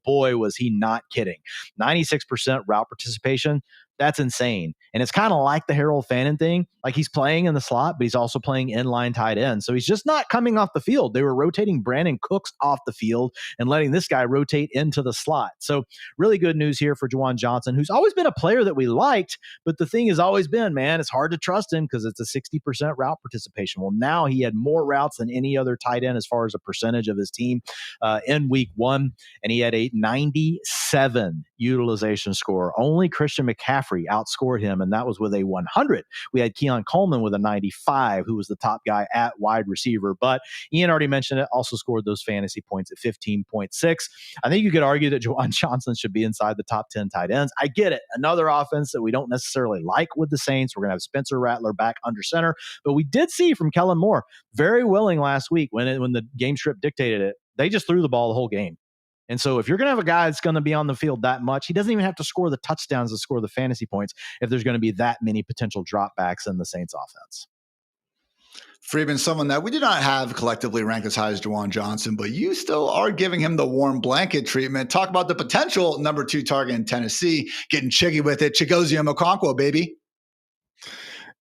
Boy, was he not kidding. 96% route participation. That's insane. And it's kind of like the Harold Fannin thing. Like, he's playing in the slot, but he's also playing inline tight end. So he's just not coming off the field. They were rotating Brandon Cooks off the field and letting this guy rotate into the slot. So really good news here for Juwan Johnson, who's always been a player that we liked. But the thing has always been, man, it's hard to trust him because it's a 60% route participation. Well, now he had more routes than any other tight end as far as a percentage of his team in week 1. And he had a 97 utilization score. Only Christian McCaffrey outscored him, and that was with a 100. We had Keon Coleman with a 95, who was the top guy at wide receiver. But Ian already mentioned it, also scored those fantasy points at 15.6. I think you could argue that Juwan Johnson should be inside the top 10 tight ends. I get it. Another offense that we don't necessarily like with the Saints. We're going to have Spencer Rattler back under center. But we did see from Kellen Moore, very willing last week when the game script dictated it, they just threw the ball the whole game. And so if you're going to have a guy that's going to be on the field that much, he doesn't even have to score the touchdowns to score the fantasy points if there's going to be that many potential dropbacks in the Saints offense. Freedman, someone that we do not have collectively ranked as high as Juwan Johnson, but you still are giving him the warm blanket treatment. Talk about the potential number 2 target in Tennessee, getting chicky with it. Chigoziem Okonkwo, baby.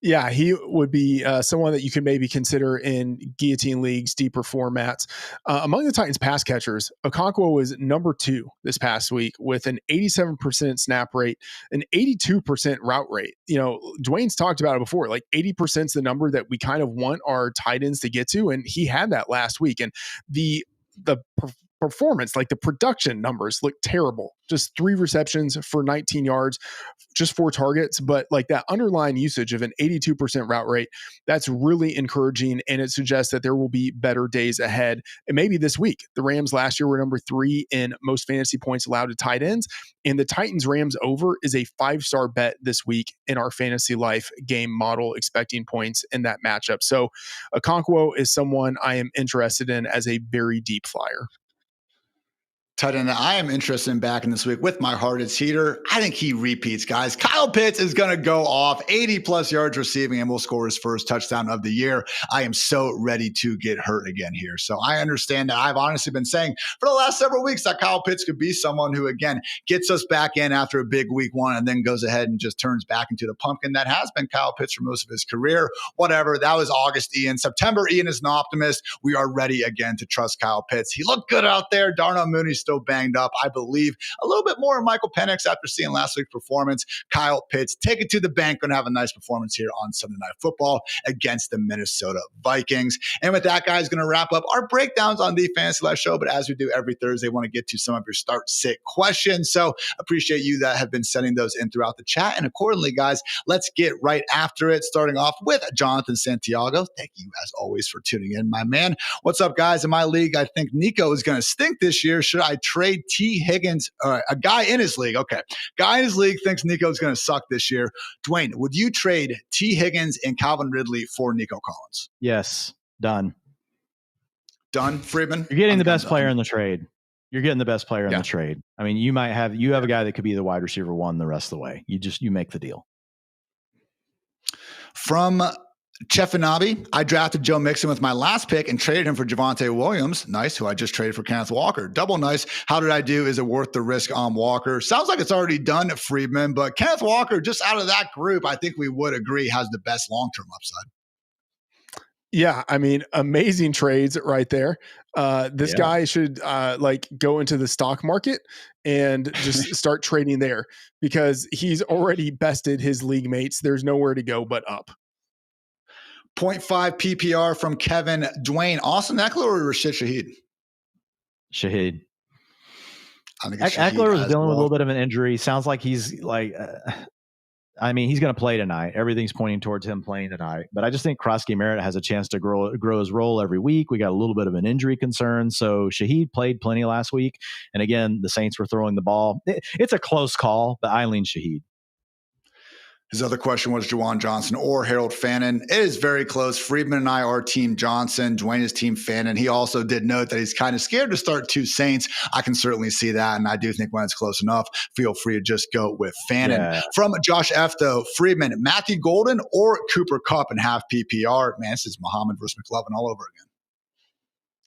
Yeah, he would be someone that you could maybe consider in guillotine leagues, deeper formats. Among the Titans pass catchers, Okonkwo was number 2 this past week with an 87% snap rate, an 82% route rate. Dwayne's talked about it before, like 80% is the number that we kind of want our tight ends to get to, and he had that last week. And the performance, like the production numbers look terrible. Just 3 receptions for 19 yards, just 4 targets. But like that underlying usage of an 82% route rate, that's really encouraging. And it suggests that there will be better days ahead. And maybe this week. The Rams last year were number 3 in most fantasy points allowed to tight ends. And the Titans-Rams over is a 5-star bet this week in our fantasy life game model, expecting points in that matchup. So Okonkwo is someone I am interested in as a very deep flyer. Tight end I am interested in backing this week with my Hartitz heater. I think he repeats, guys. Kyle Pitts is going to go off 80-plus yards receiving and will score his first touchdown of the year. I am so ready to get hurt again here. So I understand that I've honestly been saying for the last several weeks that Kyle Pitts could be someone who, again, gets us back in after a big week 1 and then goes ahead and just turns back into the pumpkin that has been Kyle Pitts for most of his career. Whatever. That was August, Ian. September, Ian is an optimist. We are ready again to trust Kyle Pitts. He looked good out there. Darnell Mooney's still banged up. I believe a little bit more in Michael Penix after seeing last week's performance. Kyle Pitts, take it to the bank. Going to have a nice performance here on Sunday Night Football against the Minnesota Vikings. And with that, guys, going to wrap up our breakdowns on the Fantasy Life Show. But as we do every Thursday, want to get to some of your start sit questions. So appreciate you that have been sending those in throughout the chat. And accordingly, guys, let's get right after it. Starting off with Jonathan Santiago. Thank you, as always, for tuning in, my man. What's up, guys? In my league, I think Nico is going to stink this year. Should I trade T. Higgins, a guy in his league? Okay. Guy in his league thinks Nico's going to suck this year. Dwain, would you trade T. Higgins and Calvin Ridley for Nico Collins? Yes. Done. Done, Freedman? You're getting the best player in the trade. You're getting the best player in the trade. I mean, you have a guy that could be the wide receiver 1 the rest of the way. You make the deal. From Chefinabi, I drafted Joe Mixon with my last pick and traded him for Javonte Williams. Nice, who I just traded for Kenneth Walker. Double nice. How did I do? Is it worth the risk on Walker? Sounds like it's already done, Freedman, but Kenneth Walker, just out of that group, I think we would agree has the best long-term upside. Yeah, I mean, amazing trades right there. This guy should go into the stock market and just start trading there because he's already bested his league mates. There's nowhere to go but up. 0.5 PPR from Kevin. Dwain, Austin Eckler or Rashid Shaheed? Shaheed. I think it's Eckler was dealing with a little bit of an injury. Sounds like he's he's going to play tonight. Everything's pointing towards him playing tonight. But I just think Krosky Merritt has a chance to grow his role every week. We got a little bit of an injury concern. So Shaheed played plenty last week. And again, the Saints were throwing the ball. It's a close call, but I lean Shaheed. His other question was Juwan Johnson or Harold Fannin. It is very close. Freedman and I are Team Johnson. Dwain is Team Fannin. He also did note that he's kind of scared to start 2 Saints. I can certainly see that, and I do think when it's close enough, feel free to just go with Fannin. Yeah. From Josh F., though, Freedman, Matthew Golden or Cooper Kupp in half PPR? Man, this is Muhammad versus McLovin all over again.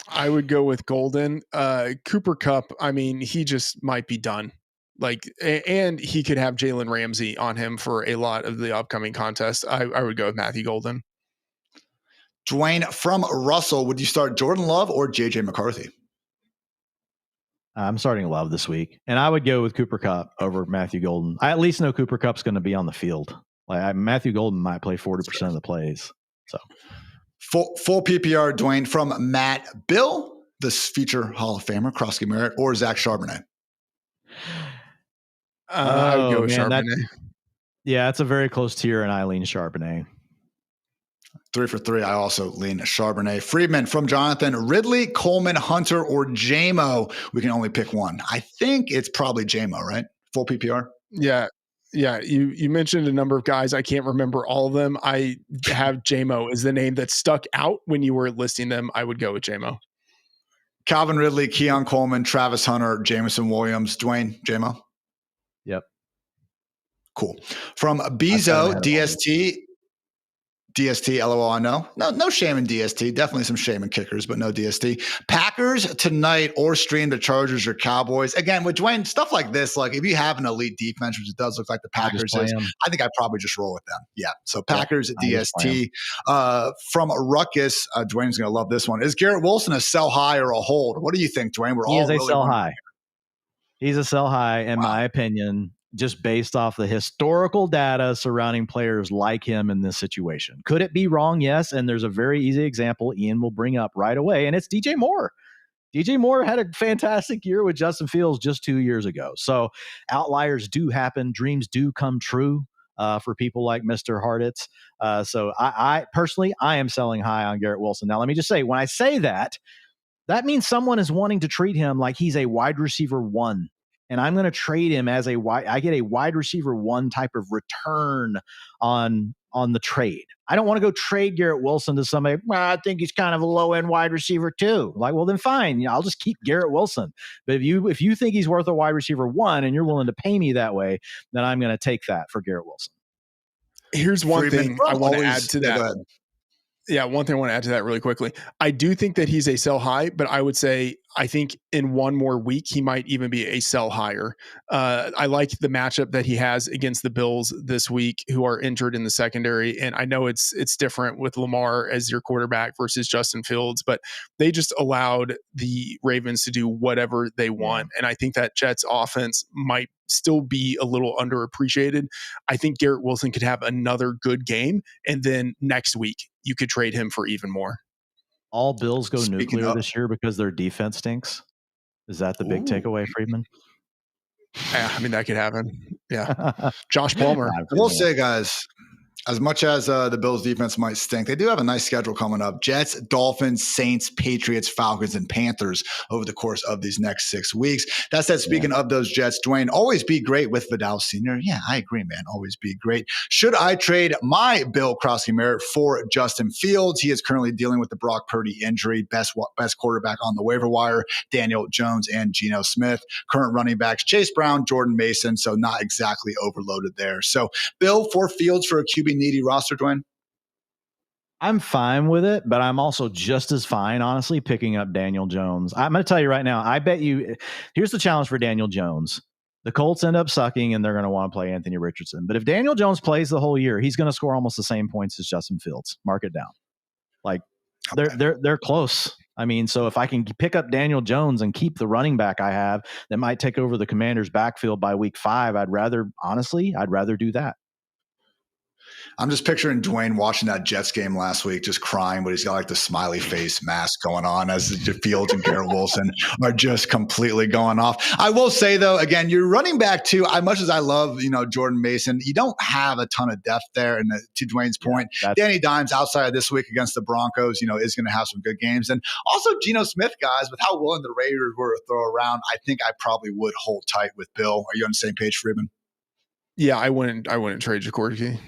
I would go with Golden. Cooper Kupp, I mean, he just might be done. And he could have Jalen Ramsey on him for a lot of the upcoming contests. I would go with Matthew Golden. Dwain, from Russell, would you start Jordan Love or JJ McCarthy? I'm starting Love this week, and I would go with Cooper Kupp over Matthew Golden. I at least know Cooper Kupp's going to be on the field. Matthew Golden might play 40% of the plays. So full PPR, Dwain. From Matt, Bill, this future Hall of Famer, Krosky Merritt, or Zach Charbonnet? I would go with Charbonnet. It's a very close tier, and I lean Charbonnet. 3 for 3. I also lean Charbonnet. Freedman, from Jonathan, Ridley, Coleman, Hunter, or JMO? We can only pick one. I think it's probably JMO, right? Full PPR? Yeah. You mentioned a number of guys. I can't remember all of them. I have JMO as the name that stuck out when you were listing them. I would go with JMO. Calvin Ridley, Keon Coleman, Travis Hunter, Jameson Williams, Dwain, JMO? Yep. Cool. From Bezo, DST, LOL, I know. No shame in DST. Definitely some shame in kickers, but no DST. Packers tonight or stream the Chargers or Cowboys. Again, with Dwain, stuff like this, like if you have an elite defense, which it does look like the Packers is, I think I'd probably just roll with them. Yeah. So Packers at DST. From Ruckus, Dwain's going to love this one. Is Garrett Wilson a sell high or a hold? What do you think, Dwain? He is a sell high. He's a sell high, in my opinion, just based off the historical data surrounding players like him in this situation. Could it be wrong? Yes. And there's a very easy example Ian will bring up right away, and it's DJ Moore. DJ Moore had a fantastic year with Justin Fields just 2 years ago. So outliers do happen. Dreams do come true for people like Mr. Hartitz. So I personally, I am selling high on Garrett Wilson. Now, let me just say, when I say that, that means someone is wanting to treat him like he's a wide receiver 1. And I'm going to trade him as I get a wide receiver 1 type of return on the trade. I don't want to go trade Garrett Wilson to somebody. Well, I think he's kind of a low end wide receiver too. Like, well, then fine. I'll just keep Garrett Wilson. But if you think he's worth a wide receiver 1 and you're willing to pay me that way, then I'm going to take that for Garrett Wilson. Here's one thing I want to add to that. Go ahead. Yeah, one thing I want to add to that really quickly. I do think that he's a sell high, but I would say I think in one more week he might even be a sell higher. I like the matchup that he has against the Bills this week, who are injured in the secondary, and I know it's different with Lamar as your quarterback versus Justin Fields, but they just allowed the Ravens to do whatever they want, and I think that Jets offense might still be a little underappreciated. I think Garrett Wilson could have another good game, and then next week you could trade him for even more. All Bills go nuclear this year because their defense stinks. Is that the big takeaway, Freedman? Yeah, I mean, that could happen. Yeah. Josh Palmer. I will say, guys, as much as the Bills defense might stink, they do have a nice schedule coming up. Jets, Dolphins, Saints, Patriots, Falcons, and Panthers over the course of these next 6 weeks. That said, speaking of those Jets, Dwain, always be great with Vidal Sr. Yeah, I agree, man. Always be great. Should I trade my Bill Crosby-Merritt for Justin Fields? He is currently dealing with the Brock Purdy injury. Best quarterback on the waiver wire, Daniel Jones and Geno Smith. Current running backs, Chase Brown, Jordan Mason, so not exactly overloaded there. So Bill for Fields for a QB needy roster, Dwain? I'm fine with it, but I'm also just as fine, honestly, picking up Daniel Jones. I'm going to tell you right now, I bet you, here's the challenge for Daniel Jones. The Colts end up sucking and they're going to want to play Anthony Richardson. But if Daniel Jones plays the whole year, he's going to score almost the same points as Justin Fields. Mark it down. Like they're close. I mean, so if I can pick up Daniel Jones and keep the running back I have that might take over the Commanders' backfield by week 5, I'd rather do that. I'm just picturing Dwain watching that Jets game last week, just crying, but he's got like the smiley face mask going on as the Fields and Garrett Wilson are just completely going off. I will say though, again, you're running back too. As much as I love, Jordan Mason, you don't have a ton of depth there. And to Dwayne's point, Danny Dimes outside of this week against the Broncos, is going to have some good games. And also Geno Smith, guys, with how willing the Raiders were to throw around, I think I probably would hold tight with Bill. Are you on the same page, Freedman? Yeah, I wouldn't trade Jacoby.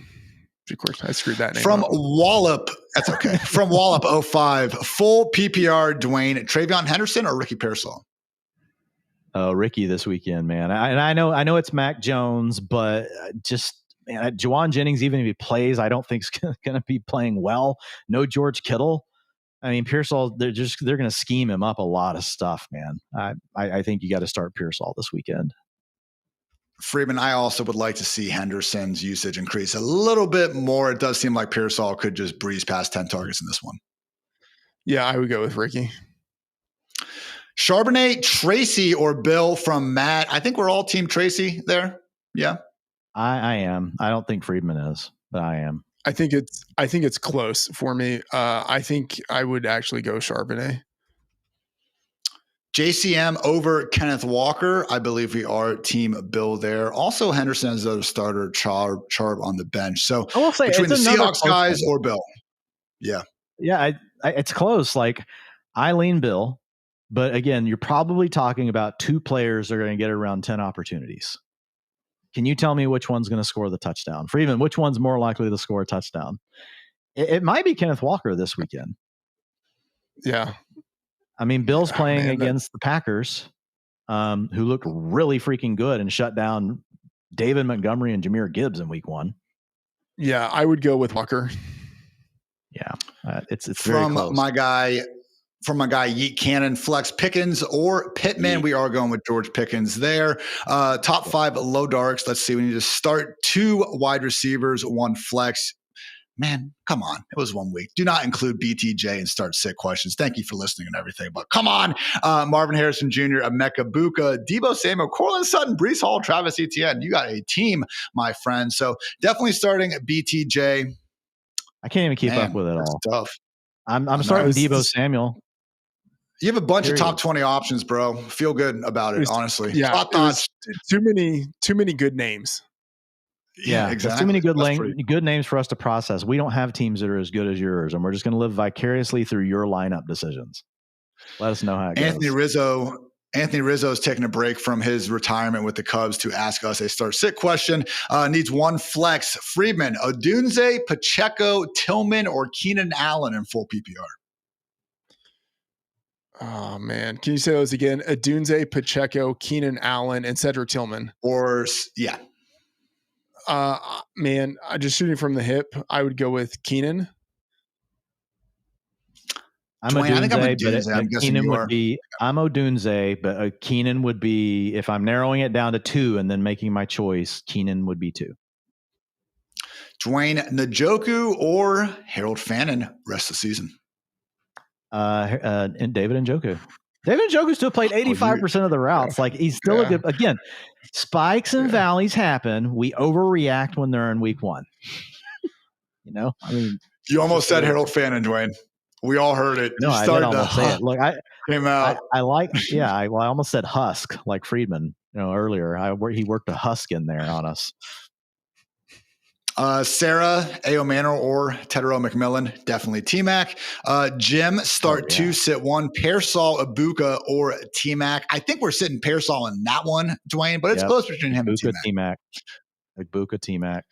Of course, I screwed that name from up. Wallop. That's okay. From Wallop 05, full PPR, Dwain, Travion Henderson or Ricky Pearsall? Oh, Ricky this weekend, man. I know it's Mac Jones, but Juwan Jennings, even if he plays, I don't think is going to be playing well. No George Kittle. I mean, Pearsall, they're going to scheme him up a lot of stuff, man. I think you got to start Pearsall this weekend. Freeman, I also would like to see Henderson's usage increase a little bit more. It does seem like Pearsall could just breeze past 10 targets in this one. Yeah, I would go with Ricky. Charbonnet, Tracy, or Bill from Matt. I think we're all team Tracy there. Yeah. I am. I don't think Freedman is, but I am. I think it's close for me. I think I would actually go Charbonnet. JCM over Kenneth Walker. I believe we are team Bill there. Also, Henderson as a starter, Charb on the bench. So I will say between the Seahawks guys or Bill. Yeah. Yeah, it's close. Like I lean Bill, but again, you're probably talking about 2 players that are going to get around 10 opportunities. Can you tell me which one's going to score the touchdown? Freeman, which one's more likely to score a touchdown? It might be Kenneth Walker this weekend. Yeah. I mean, Bill's playing against the Packers, who looked really freaking good and shut down David Montgomery and Jahmyr Gibbs in week 1. Yeah, I would go with Walker. Yeah, it's very close. From my guy Yeet Cannon, Flex Pickens or Pittman. We are going with George Pickens there. Top 5 low darks. Let's see. We need to start 2 wide receivers, 1 flex. Man, come on. It was 1 week. Do not include BTJ and start sick questions. Thank you for listening and everything. But come on. Marvin Harrison Jr., Emeka Buka, Debo Samuel, Cortland Sutton, Breece Hall, Travis Etienne. You got a team, my friend. So definitely starting BTJ. I can't even keep up with it all. Tough. I'm starting Debo Samuel. You have a bunch of top 20 options, bro. Feel good about it, honestly. Yeah, top thoughts. Too many good names. Yeah, exactly. There's too many good names for us to process. We don't have teams that are as good as yours, and we're just going to live vicariously through your lineup decisions. Let us know how it goes. Anthony Rizzo is taking a break from his retirement with the Cubs to ask us a start-sit question. Needs one flex. Freedman, Odunze, Pacheco, Tillman, or Keenan Allen in full PPR? Oh, man. Can you say those again? Odunze, Pacheco, Keenan Allen, and Cedric Tillman. Yeah. Man, just shooting from the hip, I would go with Keenan. Dwain, I think I'm Odunze. I'm Keenan would be. I'm Odunze, but Keenan would be, if I'm narrowing it down to 2 and then making my choice, Keenan would be 2. Dwain, Njoku or Harold Fannin rest of the season? And David Njoku. David Njoku still played 85% of the routes. Like, he's still a good. Again, spikes and valleys happen. We overreact when they're in week 1. I mean, you almost said Harold Fannin, Dwain. We all heard it. No, I did almost say it. Look, came out. I almost said husk like Freedman. Earlier he worked a husk in there on us. Sarah, A.O. Manor, or Tedero McMillan, definitely T-Mac. Jim, start 2, sit 1. Pearsall, Ibuka, or T-Mac. I think we're sitting Pearsall in that one, Dwain, but it's close between him and T-Mac. Ibuka, T-Mac.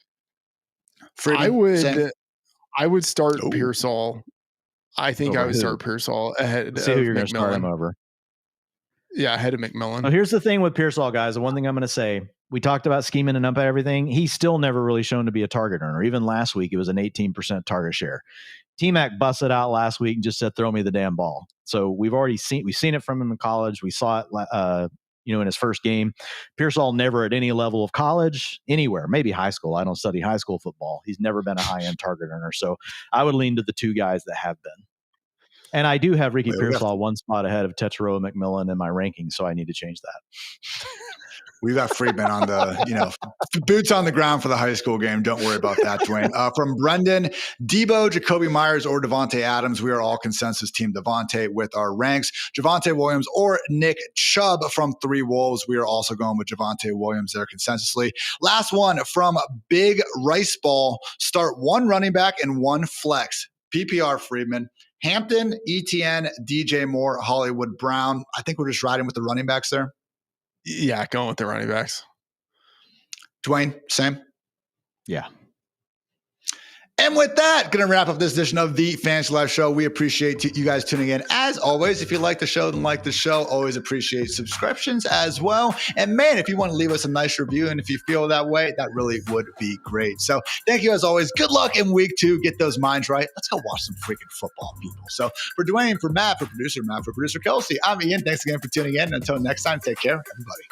I would start Pearsall. I think I would start Pearsall ahead of McMillan. See who you're going to start him over. Yeah, ahead of McMillan. Well, here's the thing with Pearsall, guys. The one thing I'm going to say, we talked about scheming and up at everything. He's still never really shown to be a target earner. Even last week, it was an 18% target share. T-Mac busted out last week and just said, throw me the damn ball. So we've seen it from him in college. We saw it, in his first game. Pearsall never at any level of college, anywhere, maybe high school. I don't study high school football. He's never been a high-end target earner. So I would lean to the 2 guys that have been. And I do have Ricky Pearsall 1 spot ahead of Tetsuroa McMillan in my ranking, so I need to change that. We got Freedman on the, boots on the ground for the high school game. Don't worry about that, Dwain. From Brendan, Debo, Jacoby Myers, or Devontae Adams. We are all consensus team Devontae with our ranks. Javonte Williams or Nick Chubb from 3 Wolves. We are also going with Javonte Williams there consensusly. Last one from Big Rice Ball. Start 1 running back and 1 flex. PPR Freedman. Hampton, ETN, DJ Moore, Hollywood Brown. I think we're just riding with the running backs there. Yeah, going with the running backs. Dwain, same? Yeah. And with that, going to wrap up this edition of the Fantasy Life Show. We appreciate you guys tuning in. As always, if you like the show, then like the show. Always appreciate subscriptions as well. And man, if you want to leave us a nice review, and if you feel that way, that really would be great. So thank you as always. Good luck in week 2. Get those minds right. Let's go watch some freaking football, people. So for Dwain, for Matt, for producer Kelsey, I'm Ian. Thanks again for tuning in. Until next time, take care, everybody.